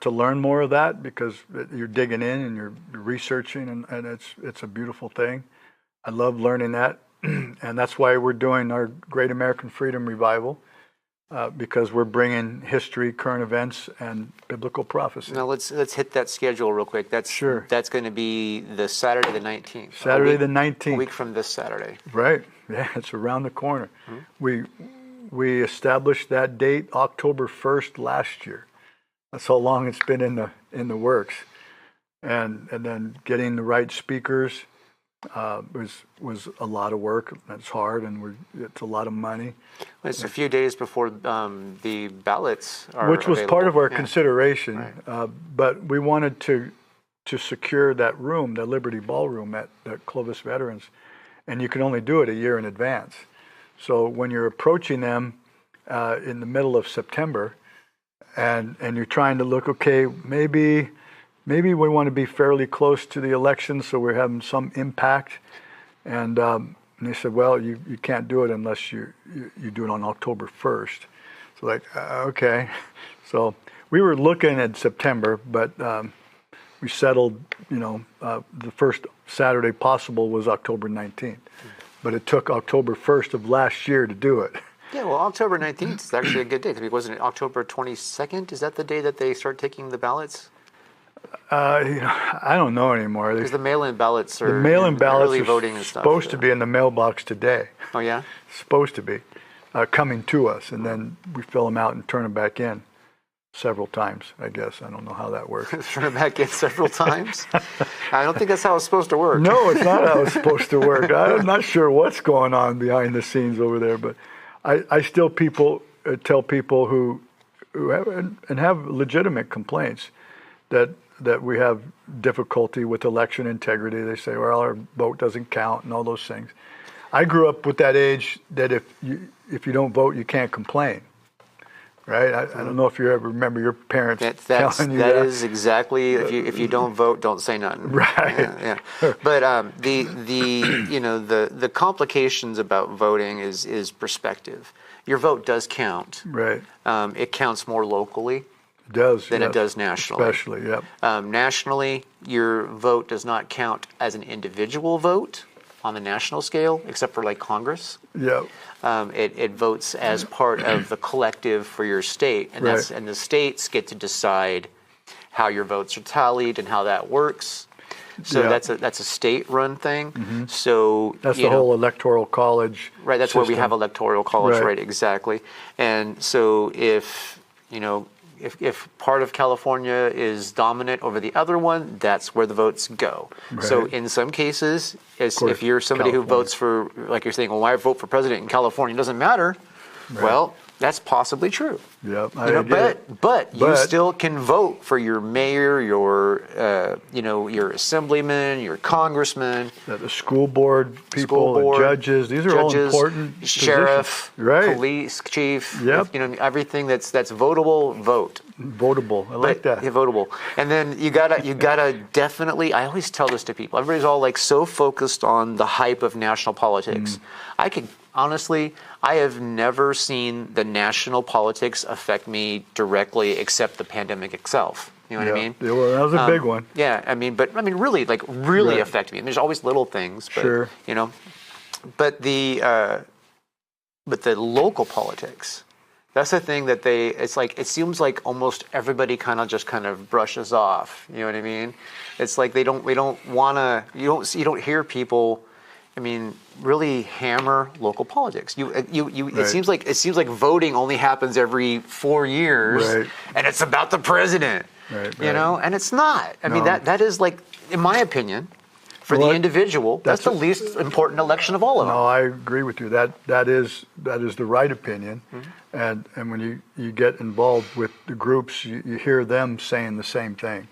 learn more of that, because you're digging in and you're researching, and it's a beautiful thing. I love learning that. And that's why we're doing our Great American Freedom Revival, because we're bringing history, current events, and biblical prophecy. Now let's hit that schedule real quick. That's going to be the Saturday the 19th. Saturday the 19th. A week from this Saturday. Right. Yeah, it's around the corner. We established that date October 1st last year. That's how long it's been in the works. And then getting the right speakers was a lot of work. That's hard, and it's a lot of money. It's a few days before the ballots are which was available. part of our consideration. Right. But we wanted to secure that room, the Liberty Ballroom at Clovis Veterans, and you can only do it a year in advance. So when you're approaching them in the middle of September, and you're trying to look, okay, maybe we want to be fairly close to the election, so we're having some impact. And they said, well, you can't do it unless you do it on October 1st. So okay. So we were looking at September, but we settled, the first Saturday possible was October 19th. But it took October 1st of last year to do it. Yeah, well, October 19th is actually a good day. Wasn't it October 22nd? Is that the day that they start taking the ballots? I don't know anymore. Because the mail-in ballots are early voting and stuff. Supposed to be in the mailbox today. Oh, yeah? Supposed to be coming to us, and then we fill them out and turn them back in several times, I guess. I don't know how that works. Turn them back in several times? I don't think that's how it's supposed to work. No, it's not how it's supposed to work. I'm not sure what's going on behind the scenes over there, but I still tell people who have legitimate complaints that we have difficulty with election integrity. They say, well, our vote doesn't count and all those things. I grew up with that age that if you don't vote, you can't complain. Right? I don't know if you ever remember your parents telling you that. That is exactly, if you don't vote, don't say nothing. Right. Yeah. But the complications about voting is perspective. Your vote does count. Right. It counts more locally. It does. Than it does nationally. Especially, yep. Nationally, your vote does not count as an individual vote on the national scale, except for like Congress. Yep. It votes as part of the collective for your state, and and the states get to decide how your votes are tallied and how that works. So that's a state-run thing. Mm-hmm. So that's the whole electoral college. Right. That's system. where we have electoral college. Right. Exactly. And so if part of California is dominant over the other one, that's where the votes go. Right. So in some cases, if you're somebody who votes for, like you're saying, well, why vote for president in California? It doesn't matter. Right. Well, that's possibly true. Yep, but you still can vote for your mayor, your assemblyman, your congressman, the school board people, the judges. These are all important. Sheriff, right? Police chief. Yep. Everything that's votable, vote. Votable. I like that. Yeah, votable. And then you gotta definitely. I always tell this to people. Everybody's all like so focused on the hype of national politics. Honestly, I have never seen the national politics affect me directly, except the pandemic itself. You know what I mean? Yeah, well, that was a big one. Yeah, really affect me. And there's always little things, but, sure. But the local politics, that's the thing that it seems like almost everybody kind of brushes off. You know what I mean? It's like we don't want to. You don't hear people. Really hammer local politics. Right. It seems like voting only happens every 4 years, right. And it's about the president. Right. And it's not. That is like, in my opinion, for the individual, that's the least important election of all of them. No, I agree with you. That is the right opinion, and when you get involved with the groups, you hear them saying the same thing,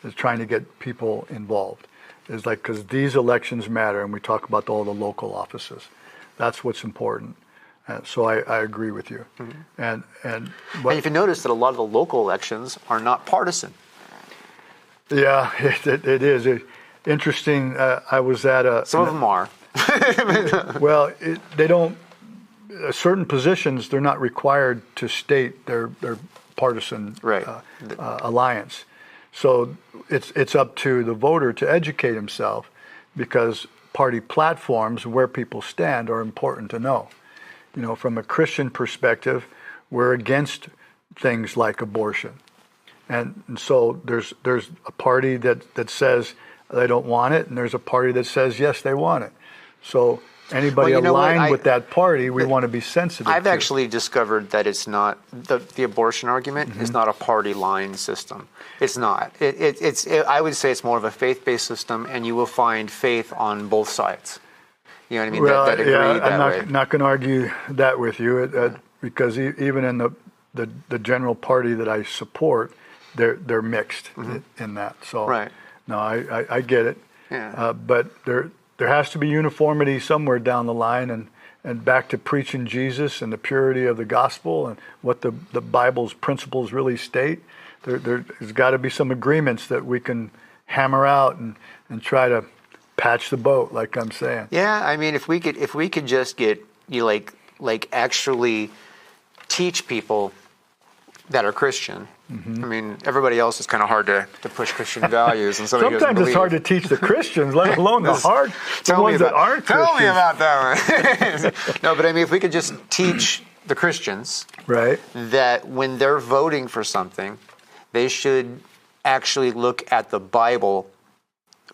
is trying to get people involved. It's like, because these elections matter, and we talk about all the local offices. That's what's important. So I agree with you. Mm-hmm. And if you notice that a lot of the local elections are not partisan. Yeah, it is. Interesting. I was at some of them are. Well, they don't. Certain positions, they're not required to state their partisan alliance. So it's up to the voter to educate himself, because party platforms, where people stand, are important to know. From a Christian perspective, we're against things like abortion. And so there's a party that says they don't want it, and there's a party that says, yes, they want it. So anybody aligned with that party, we want to be sensitive I've to. actually discovered that it's not, the abortion argument is not a party line system. It's not. I would say it's more of a faith-based system, and you will find faith on both sides. You know what I mean? Well, that agree that way. I'm not going to argue that with you, because even in the general party that I support, they're mixed in that. So right. No, I get it. Yeah. But there has to be uniformity somewhere down the line, and back to preaching Jesus and the purity of the gospel and what the Bible's principles really state. There's got to be some agreements that we can hammer out and try to patch the boat, like I'm saying. Yeah, I mean, if we could just get like actually teach people that are Christian. I mean, everybody else is kind of hard to push Christian values, and sometimes it's hard to teach the Christians, let alone the ones that aren't Christians. Tell me about that one. No, but I mean, if we could just teach the Christians, right, that when they're voting for something, they should actually look at the Bible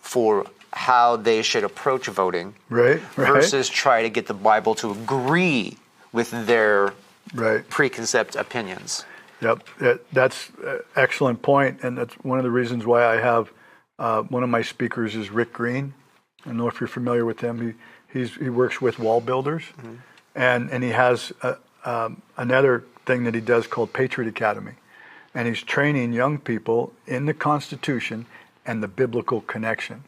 for how they should approach voting, right, versus try to get the Bible to agree with their preconceived opinions. Yep, that's an excellent point, and that's one of the reasons why I have one of my speakers is Rick Green. I don't know if you're familiar with him. He works with wall builders, and he has another thing that he does called Patriot Academy, and he's training young people in the Constitution and the biblical connection.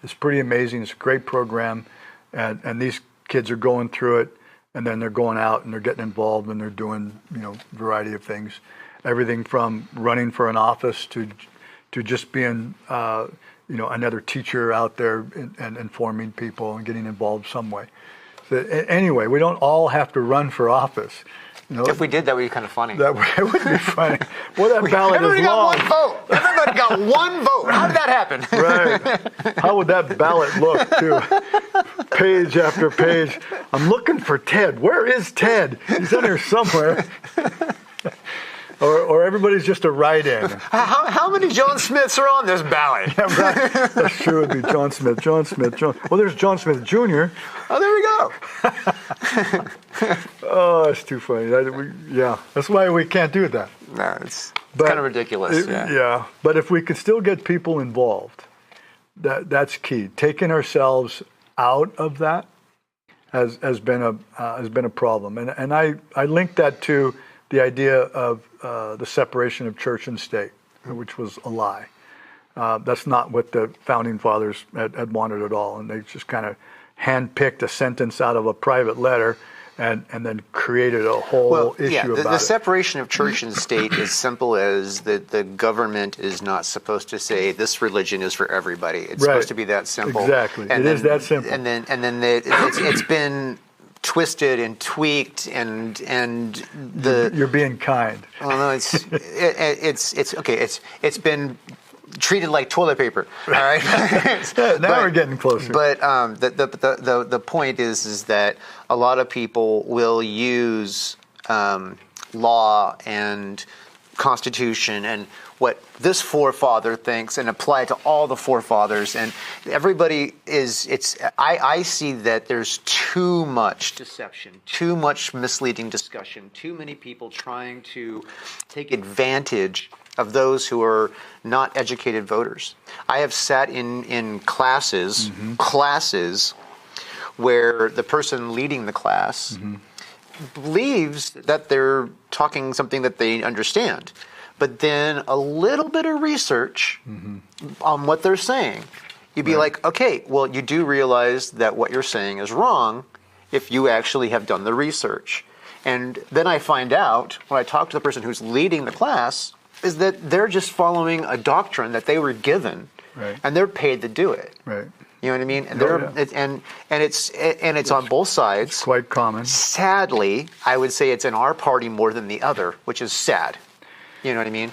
It's pretty amazing. It's a great program, and these kids are going through it. And then they're going out and they're getting involved and they're doing, a variety of things. Everything from running for an office to just being, another teacher out there and informing people and getting involved some way. So anyway, we don't all have to run for office. If we did, that would be kind of funny. It would be funny. Well, that ballot Everybody is long. got one vote. Everybody got one vote. How did that happen? Right. How would that ballot look, too? Page after page. I'm looking for Ted. Where is Ted? He's in here somewhere. Or everybody's just a write-in. How many John Smiths are on this ballot? Yeah, right. That's true. It'd be John Smith. Well, there's John Smith Jr. Oh, there we go. Oh, that's too funny. That's why we can't do that. No, it's kind of ridiculous. Yeah, but if we could still get people involved, that's key. Taking ourselves out of that has been a problem, and I link that to the idea of the separation of church and state, which was a lie. That's not what the founding fathers had wanted at all, and they just kind of handpicked a sentence out of a private letter and then created a whole issue about it. The separation of church and state is simple as the government is not supposed to say this religion is for everybody. It's supposed to be that simple. Exactly. It is that simple. And then it's been twisted and tweaked and the. You're being kind. Well, no, it's okay. It's been treated like toilet paper. All right. Now we're getting closer. But the point is that a lot of people will use law and constitution and what this forefather thinks and apply it to all the forefathers, and everybody I see that there's too much deception, too much misleading discussion, too many people trying to take advantage of those who are not educated voters. I have sat in classes where the person leading the class believes that they're talking something that they understand, but then a little bit of research on what they're saying, you'd be like, okay, well, you do realize that what you're saying is wrong if you actually have done the research. And then I find out, when I talk to the person who's leading the class, is that they're just following a doctrine that they were given, and they're paid to do it. Right. You know what I mean? And it's on both sides. It's quite common. Sadly, I would say it's in our party more than the other, which is sad. You know what I mean?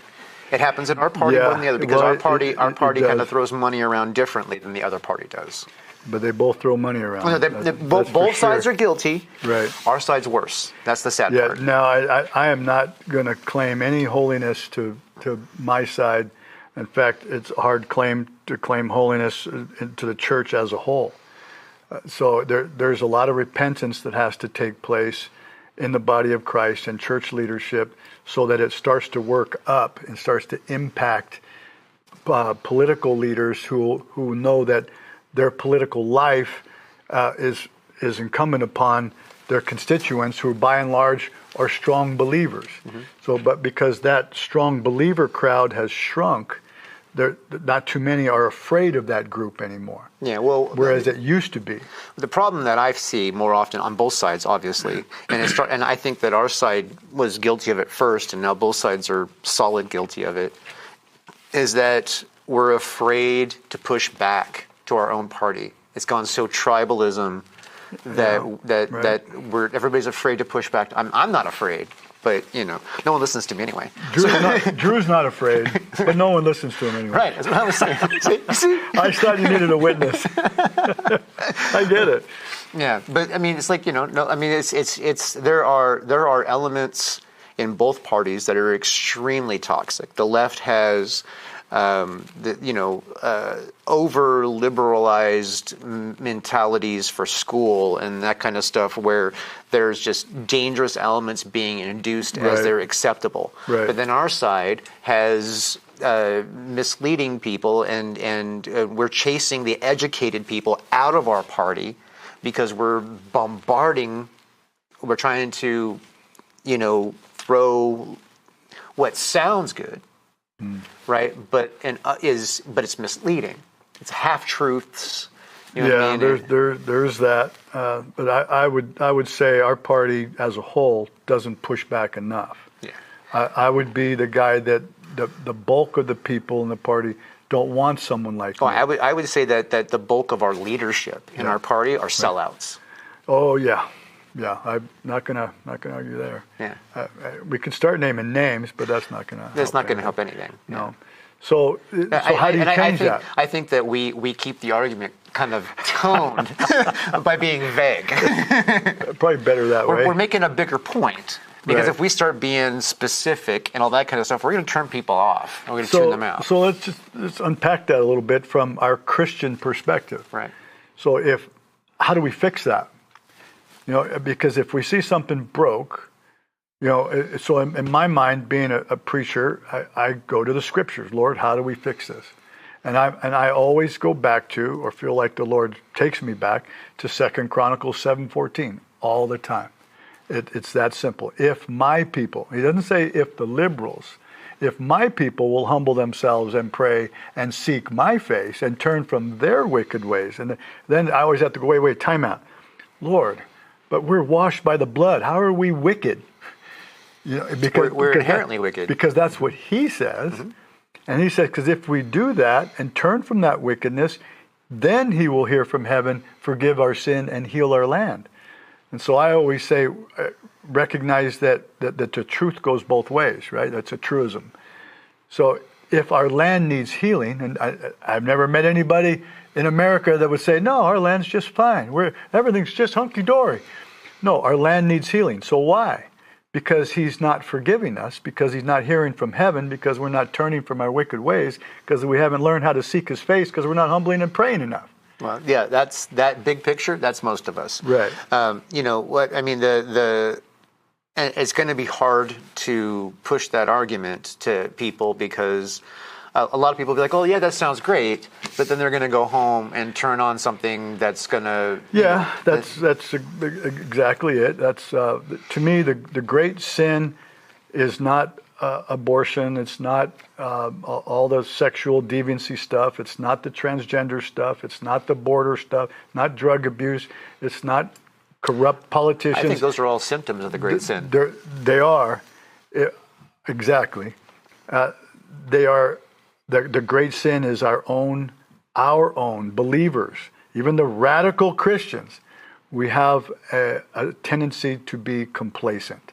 It happens in our party more than the other because our party kind of throws money around differently than the other party does. but they both throw money around. No, both sides are guilty. Right. Our side's worse. That's the sad Yeah. part. No, I am not going to claim any holiness to my side. In fact, it's a hard claim to claim holiness to the church as a whole. So there's a lot of repentance that has to take place in the body of Christ and church leadership so that it starts to work up and starts to impact political leaders who know that their political life is incumbent upon their constituents who by and large are strong believers. Mm-hmm. So, but because that strong believer crowd has shrunk, not too many are afraid of that group anymore. Yeah, well, whereas it used to be. The problem that I see more often on both sides, obviously, and I think that our side was guilty of it first, and now both sides are solid guilty of it, is that we're afraid to push back to our own party. It's gone so tribalism that everybody's afraid to push back. I'm not afraid. But, no one listens to me anyway. Drew's not afraid, but no one listens to him anyway. Right, that's what I was saying. See? I thought you needed a witness. I get it. Yeah, but I mean, it's like, it's there are elements in both parties that are extremely toxic. The left has over liberalized mentalities for school and that kind of stuff where there's just dangerous elements being induced as they're acceptable. Right. But then our side has misleading people and we're chasing the educated people out of our party because we're trying to, throw what sounds good. Right, but it's misleading. It's half truths. You know what I mean? there's that. But I would say our party as a whole doesn't push back enough. Yeah, I would be the guy that the bulk of the people in the party don't want someone like me. I would say that the bulk of our leadership in our party are sellouts. Oh yeah. Yeah, I'm not gonna argue there. Yeah, we can start naming names, but that's not gonna. That's not gonna help anything. No. So how do you change that? I think that we keep the argument kind of toned by being vague. Probably better that way. We're making a bigger point because if we start being specific and all that kind of stuff, we're going to turn people off. We're going to tune them out. So let's unpack that a little bit from our Christian perspective. Right. So how do we fix that? Because if we see something broke, so in my mind, being a preacher, I go to the scriptures. Lord, how do we fix this? And I always go back to, or feel like the Lord takes me back to 2 Chronicles 7:14 all the time. It's that simple. If my people, he doesn't say if the liberals, if my people will humble themselves and pray and seek my face and turn from their wicked ways. And then I always have to go, wait, time out. Lord, but we're washed by the blood. How are we wicked? Because we're inherently wicked. Because that's what he says. Mm-hmm. And he says, because if we do that and turn from that wickedness, then he will hear from heaven, forgive our sin, and heal our land. And so I always say, recognize that the truth goes both ways, right? That's a truism. So if our land needs healing, and I've never met anybody in America that would say, no, our land's just fine. Everything's just hunky-dory. No, our land needs healing. So why? Because he's not forgiving us, because he's not hearing from heaven, because we're not turning from our wicked ways, because we haven't learned how to seek his face, because we're not humbling and praying enough. Well, yeah, that's that big picture. That's most of us. Right. What I mean, and it's going to be hard to push that argument to people because a lot of people will be like, oh, yeah, that sounds great. But then they're going to go home and turn on something that's going to... Yeah, that's exactly it. That's to me, the great sin is not abortion. It's not all the sexual deviancy stuff. It's not the transgender stuff. It's not the border stuff. Not drug abuse. It's not corrupt politicians. I think those are all symptoms of the great sin. They are. Exactly. They are. The great sin is our own believers, even the radical Christians. We have a tendency to be complacent.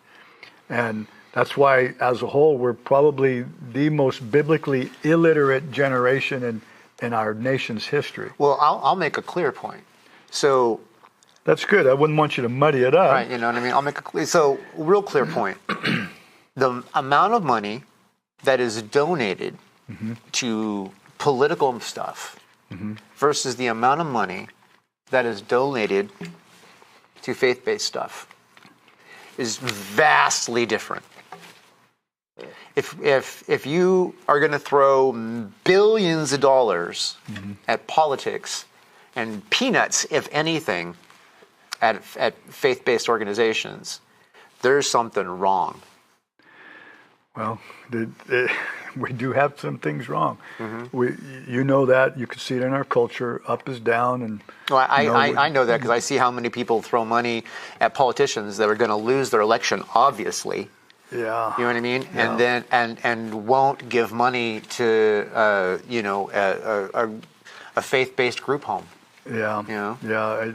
And that's why, as a whole, we're probably the most biblically illiterate generation in in our nation's history. Well, I'll make a clear point. So that's good. I wouldn't want you to muddy it up. Right, you know what I mean? I'll make a real clear point. The amount of money that is donated to political stuff versus the amount of money that is donated to faith-based stuff is vastly different. If you are going to throw billions of dollars at politics and peanuts, if anything, at faith-based organizations, there's something wrong. Well, we do have some things wrong. You know that. You can see it in our culture. Up is down, and well, I know that because I see how many people throw money at politicians that are going to lose their election. Obviously, yeah, you know what I mean. Yeah. And then and won't give money to a faith-based group home. Yeah, you know? Yeah.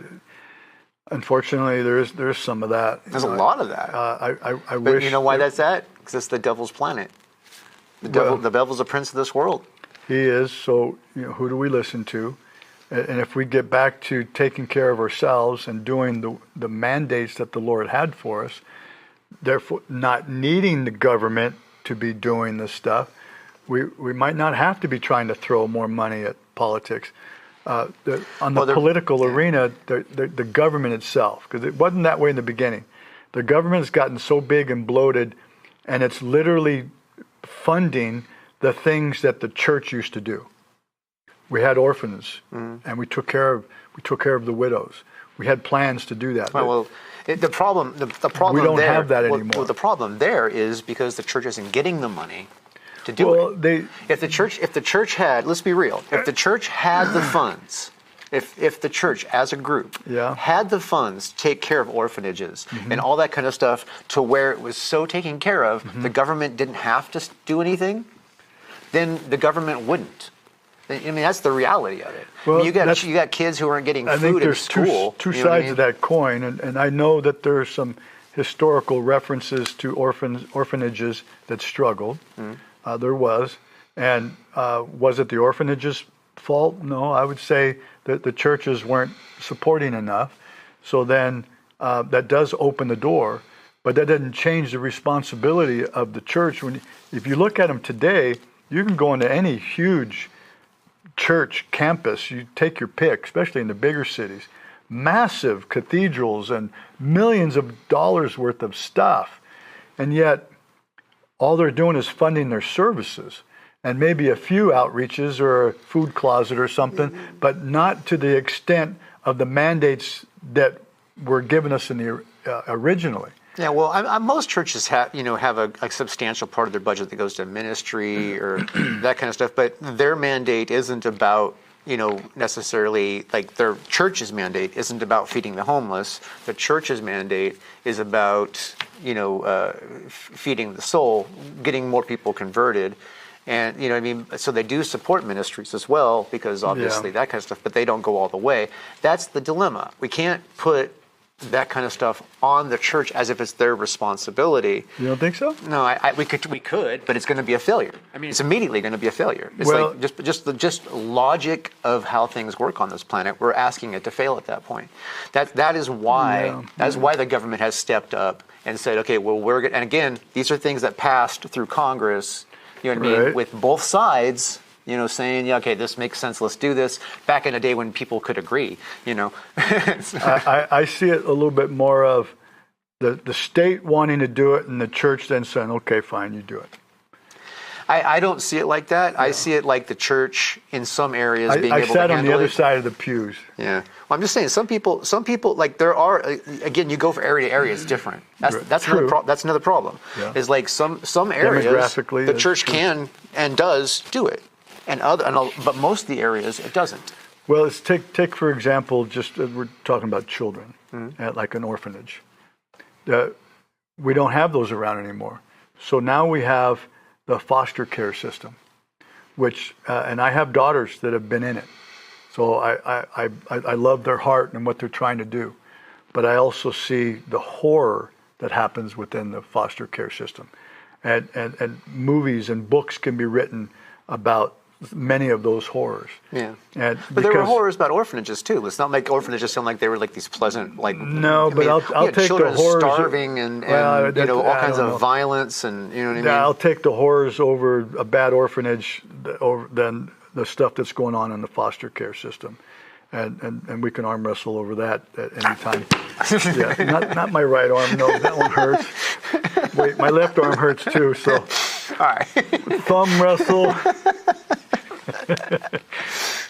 Unfortunately, there's some of that. There's a lot of that. I but wish. You know why that's that? Because it's the devil's planet. The devil's a prince of this world. He is. So who do we listen to? And if we get back to taking care of ourselves and doing the mandates that the Lord had for us, therefore not needing the government to be doing this stuff, we might not have to be trying to throw more money at politics. On the political arena, the government itself, because it wasn't that way in the beginning. The government has gotten so big and bloated, and it's literally funding the things that the church used to do. We had orphans, and we took care of the widows. We had plans to do that. The problem we don't there, have that anymore. Well, the problem there is because the church isn't getting the money to do it. If the church had, let's be real, if the church had the funds, if the church as a group had the funds to take care of orphanages and all that kind of stuff to where it was so taken care of, the government didn't have to do anything, then the government wouldn't. I mean, that's the reality of it. Well, I mean, you got kids who aren't getting food in school. Two sides of that coin, and I know that there are some historical references to orphanages that struggled. There was. And was it the orphanage's fault? No, I would say that the churches weren't supporting enough. So then that does open the door, but that doesn't change the responsibility of the church. If you look at them today, you can go into any huge church campus, you take your pick, especially in the bigger cities, massive cathedrals and millions of dollars worth of stuff. And yet all they're doing is funding their services and maybe a few outreaches or a food closet or something, but not to the extent of the mandates that were given us in the originally. Yeah, well, most churches have a substantial part of their budget that goes to ministry or that kind of stuff, but their mandate isn't about, necessarily, like their church's mandate isn't about feeding the homeless. The church's mandate is about, feeding the soul, getting more people converted. And, so they do support ministries as well, because obviously that kind of stuff, but they don't go all the way. That's the dilemma. We can't put that kind of stuff on the church as if it's their responsibility. You don't think so? No, we could, but it's going to be a failure. I mean, it's immediately going to be a failure. It's like just logic of how things work on this planet. We're asking it to fail at that point. That is why why the government has stepped up and said, okay, well, we're good. And again, these are things that passed through Congress. You know what I mean? With both sides. Saying, okay, this makes sense, let's do this. Back in a day when people could agree, I see it a little bit more of the state wanting to do it and the church then saying, okay, fine, you do it. I don't see it like that. I see it like the church in some areas being able to handle it. I sat on the other side of the pews. Yeah. Well, I'm just saying, some people, like there are, again, you go from area to area, it's different. That's another problem. Yeah. Is like some areas, the church can and does do it. But most of the areas, it doesn't. Well, let's take for example, just we're talking about children at like an orphanage. We don't have those around anymore. So now we have the foster care system, which, and I have daughters that have been in it. So I love their heart and what they're trying to do. But I also see the horror that happens within the foster care system. And movies and books can be written about many of those horrors. Yeah. And But there were because- horrors about orphanages too. Let's not make orphanages sound like they were like these pleasant, like No, but I'll we had take the children horrors. starving and Well, you know, all I kinds don't of know. violence and you know what I mean. Yeah, I'll take the horrors over a bad orphanage over than the stuff that's going on in the foster care system. And we can arm wrestle over that at any time. Yeah, not my right arm. No, that one hurts. Wait, my left arm hurts too. So, All right. thumb wrestle.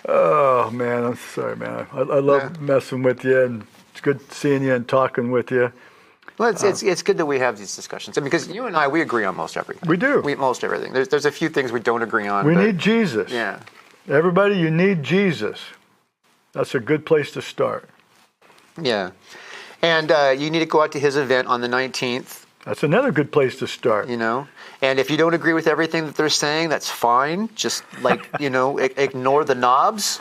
Oh man, I'm sorry, man. I love messing with you, and it's good seeing you and talking with you. Well, it's good that we have these discussions. I mean, because you and I, we agree on most everything. We do. Most everything. There's a few things we don't agree on. We but- need Jesus. Yeah. Everybody, you need Jesus. That's a good place to start. Yeah. And you need to go out to his event on the 19th, That's another good place to start. you know. And if you don't agree with everything that they're saying, that's fine. Just like, you know, ignore the knobs.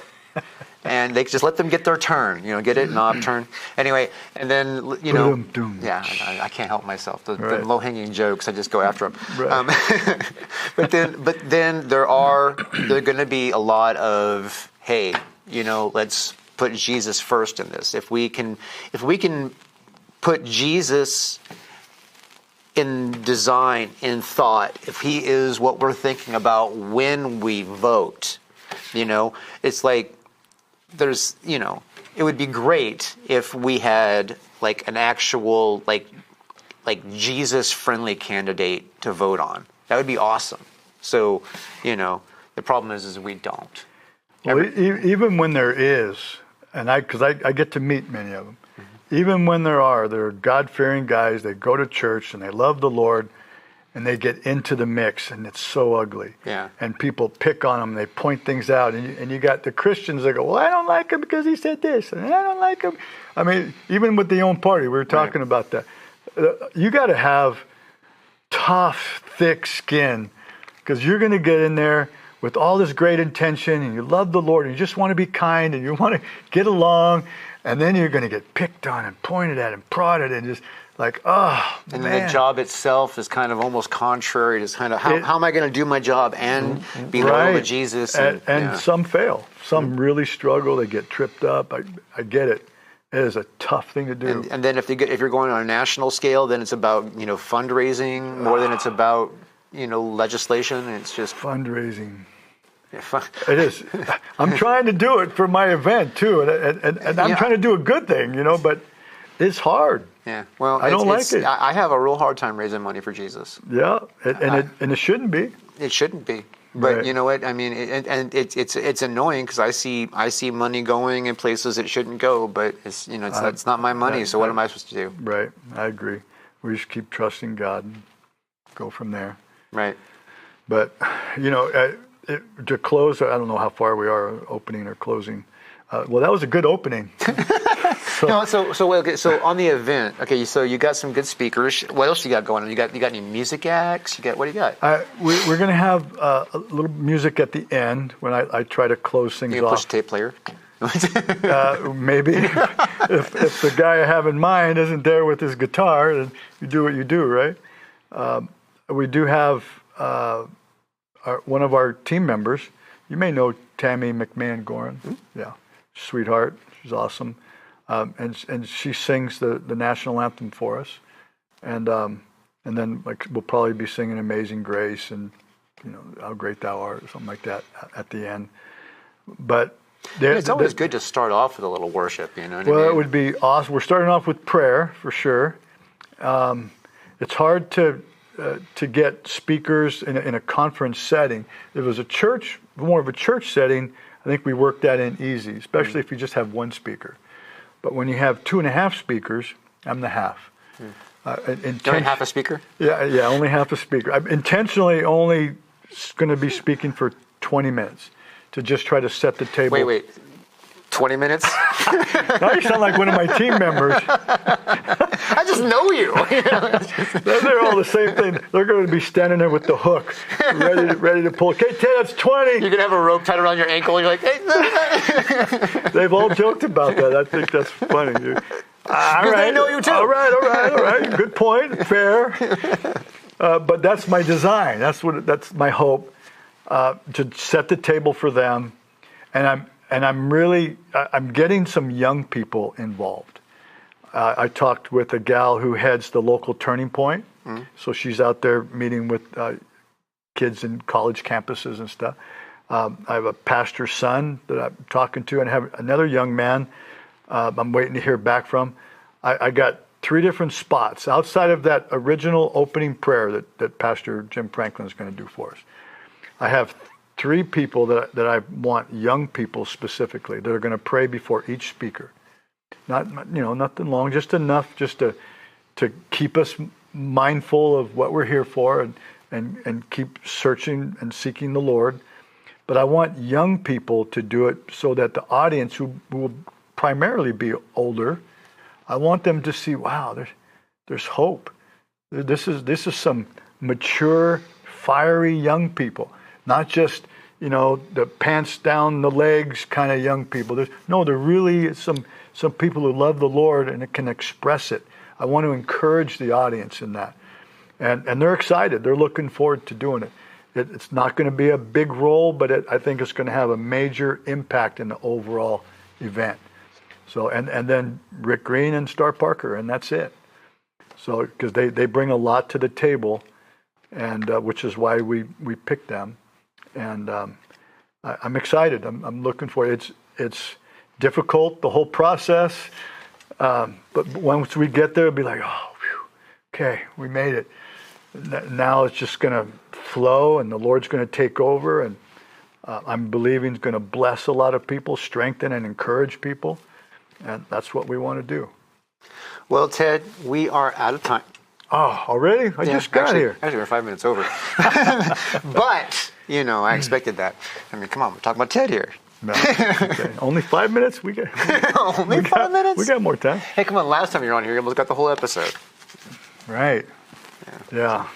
And they just let them get their turn, you know, get it, knob, turn. Anyway, and then, you know, Boom. yeah, I can't help myself. The Right. low-hanging jokes, I just go after them. Right. But then there going to be a lot of, hey, you know, let's put Jesus first in this. If we can put Jesus in design, in thought, if he is what we're thinking about when we vote, you know, it's like there's, you know, it would be great if we had like an actual like Jesus friendly candidate to vote on. That would be awesome. So, you know, the problem is we don't. Well, even when there is, and because I get to meet many of them, even when they're God-fearing guys, they go to church and they love the Lord, and they get into the mix, and it's so ugly. Yeah. And people pick on them, they point things out, and you got the Christians that go, well, I don't like him because he said this, and I don't like him. I mean, even with the own party, we were talking about that. You got to have tough, thick skin, because you're going to get in there with all this great intention, and you love the Lord, and you just want to be kind, and you want to get along, and then you're going to get picked on and pointed at and prodded, and just like, oh, And man. the job itself is kind of almost contrary to kind of how am I going to do my job and be loyal to Jesus? And yeah. some fail. Some really struggle. They get tripped up. I get it. It is a tough thing to do. And then if you're going on a national scale, then it's about, you know, fundraising more than it's about, you know, legislation. It's just Fundraising. fun. It is. I'm trying to do it for my event too, and I'm Yeah. trying to do a good thing, you know, but it's hard. Yeah. Well, I don't like it. I have a real hard time raising money for Jesus. Yeah, and it shouldn't be. It shouldn't be. But Right. you know what? I mean, it's annoying because I see money going in places it shouldn't go. But it's, you know, it's not my money. So what am I supposed to do? Right. I agree. We just keep trusting God and go from there. Right. But, you know, to close, I don't know how far we are opening or closing. Well, that was a good opening. No, so on the event, okay, so you got some good speakers. What else you got going on? You got any music acts? What do you got? We're going to have a little music at the end when I try to close things You gonna push off. the tape player? Maybe if the guy I have in mind isn't there with his guitar, then you do what you do, right? We do have one of our team members. You may know Tammy McMahon Gorin. Yeah, sweetheart. She's awesome. And she sings the national anthem for us, and then like we'll probably be singing Amazing Grace and, you know, How Great Thou Art or something like that at the end. But It's always good to start off with a little worship, you know what I well, mean? it would be awesome. We're starting off with prayer for sure. It's hard to get speakers in a conference setting. If it was a church, more of a church setting, I think we work that in easy, especially if you just have one speaker. But when you have 2.5 speakers, I'm the half. Only half a speaker? Yeah, only half a speaker. I'm intentionally only going to be speaking for 20 minutes to just try to set the table. Wait. 20 minutes? Now you sound like one of my team members. I just know you. They're all the same thing. They're going to be standing there with the hook, ready to pull. Okay, Ted, that's 20. You can have a rope tied around your ankle. And you're like, hey. They've all joked about that. I think that's funny. All right. They know you too. All right. Good point. Fair. But that's my design. That's my hope. to set the table for them, and I'm getting some young people involved. I talked with a gal who heads the local Turning Point, so she's out there meeting with kids in college campuses and stuff. I have a pastor's son that I'm talking to, and I have another young man I'm waiting to hear back from. I got 3 different spots outside of that original opening prayer that Pastor Jim Franklin is going to do for us. I have 3 people that I want, young people specifically, that are going to pray before each speaker. Nothing long, just enough just to keep us mindful of what we're here for and keep searching and seeking the Lord. But I want young people to do it so that the audience, who will primarily be older, I want them to see, wow, there's hope. This is some mature, fiery young people, not just the pants down the legs kind of young people. There really is some people who love the Lord and it can express it. I want to encourage the audience in that, and they're excited. They're looking forward to doing it. It's not going to be a big role, but I think it's going to have a major impact in the overall event. So, and then Rick Green and Star Parker, and that's it. So, because they bring a lot to the table, and which is why we picked them. And I'm excited. I'm looking for it. It's difficult, the whole process, but once we get there, it'll be like, oh, whew, okay, we made it. Now it's just going to flow, and the Lord's going to take over, and I'm believing He's going to bless a lot of people, strengthen and encourage people, and that's what we want to do. Well, Ted, we are out of time. Oh, already? I just got here. Actually, we're 5 minutes over. But, I expected that. I mean, come on, we're talking about Ted here. No, okay. Only 5 minutes? We got Only 5 minutes? We got more time. Hey, come on, last time you were on here, you almost got the whole episode. Right. Yeah.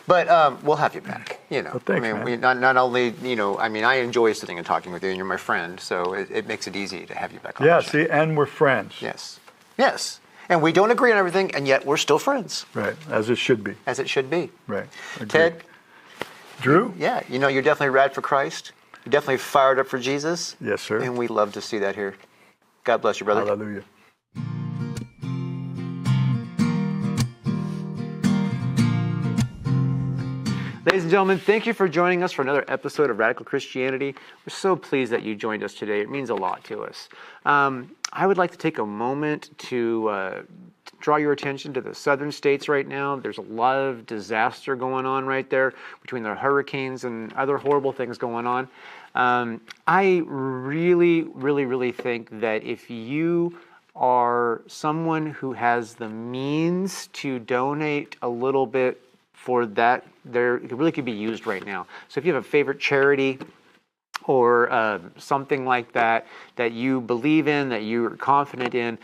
But we'll have you back. Well, thanks, I mean, man. we not only, I enjoy sitting and talking with you, and you're my friend, so it makes it easy to have you back on. Yeah, see, and we're friends. Yes. And we don't agree on everything, and yet we're still friends. Right, as it should be. As it should be. Right. Agreed. Ted? Drew? Yeah, you're definitely rad for Christ. You're definitely fired up for Jesus. Yes, sir. And we love to see that here. God bless you, brother. Hallelujah. Ladies and gentlemen, thank you for joining us for another episode of Radical Christianity. We're so pleased that you joined us today. It means a lot to us. I would like to take a moment to draw your attention to the southern states right now. There's a lot of disaster going on right there between the hurricanes and other horrible things going on. I really, really, really think that if you are someone who has the means to donate a little bit for that, it really could be used right now. So if you have a favorite charity or something like that you believe in, that you're confident in,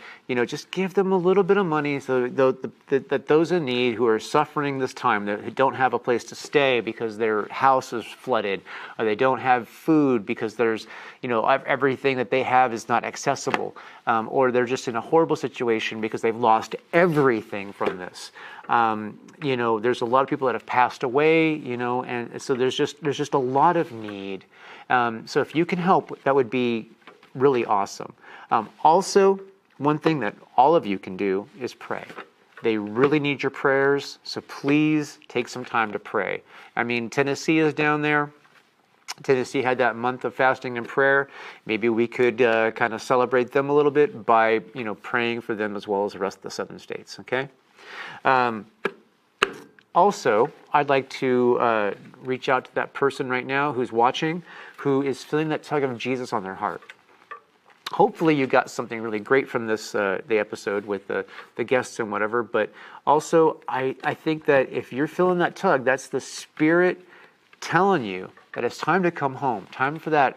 just give them a little bit of money so that those in need who are suffering this time, that don't have a place to stay because their house is flooded, or they don't have food because there's, everything that they have is not accessible, or they're just in a horrible situation because they've lost everything from this. There's a lot of people that have passed away, and so there's just a lot of need. So if you can help, that would be really awesome. Also, one thing that all of you can do is pray. They really need your prayers, so please take some time to pray. I mean, Tennessee is down there. Tennessee had that month of fasting and prayer. Maybe we could kind of celebrate them a little bit by, praying for them as well as the rest of the southern states, okay? Also, I'd like to reach out to that person right now who's watching, who is feeling that tug of Jesus on their heart. Hopefully you got something really great from this the episode with the guests and whatever, but also I think that if you're feeling that tug, that's the Spirit telling you that it's time to come home, time for that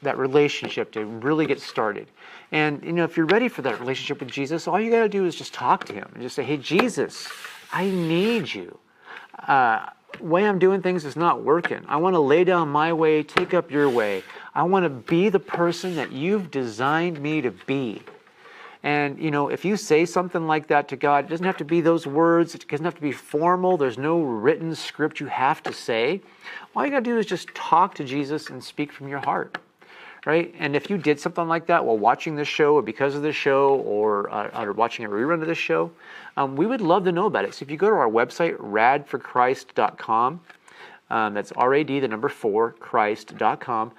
relationship to really get started. And, if you're ready for that relationship with Jesus, all you got to do is just talk to Him and just say, hey, Jesus, I need you. Way I'm doing things is not working. I want to lay down my way, take up your way. I want to be the person that you've designed me to be. And, if you say something like that to God, it doesn't have to be those words. It doesn't have to be formal. There's no written script you have to say. All you got to do is just talk to Jesus and speak from your heart, right? And if you did something like that while watching this show or because of this show or watching a rerun of this show, we would love to know about it. So if you go to our website, radforchrist.com, that's RAD, the number 4, Christ.com.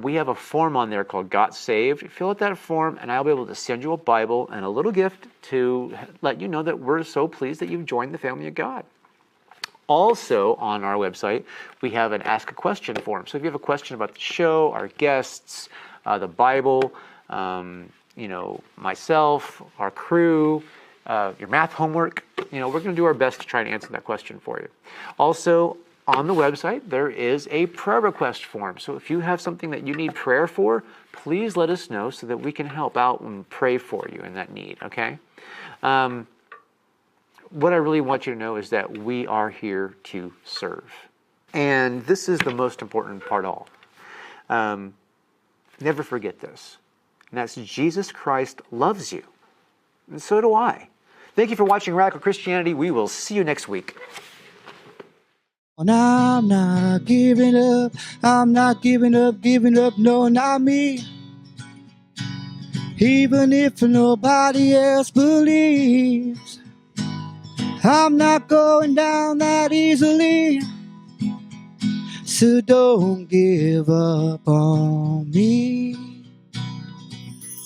We have a form on there called Got Saved. Fill out that form, and I'll be able to send you a Bible and a little gift to let you know that we're so pleased that you've joined the family of God. Also, on our website, we have an Ask a Question form. So if you have a question about the show, our guests, the Bible, myself, our crew, your math homework, we're going to do our best to try and answer that question for you. Also, on the website, there is a prayer request form. So if you have something that you need prayer for, please let us know so that we can help out and pray for you in that need, okay? What I really want you to know is that we are here to serve. And this is the most important part of all. Never forget this. And that's Jesus Christ loves you. And so do I. Thank you for watching Radical Christianity. We will see you next week. And I'm not giving up, I'm not giving up, no, not me. Even if nobody else believes, I'm not going down that easily. So don't give up on me.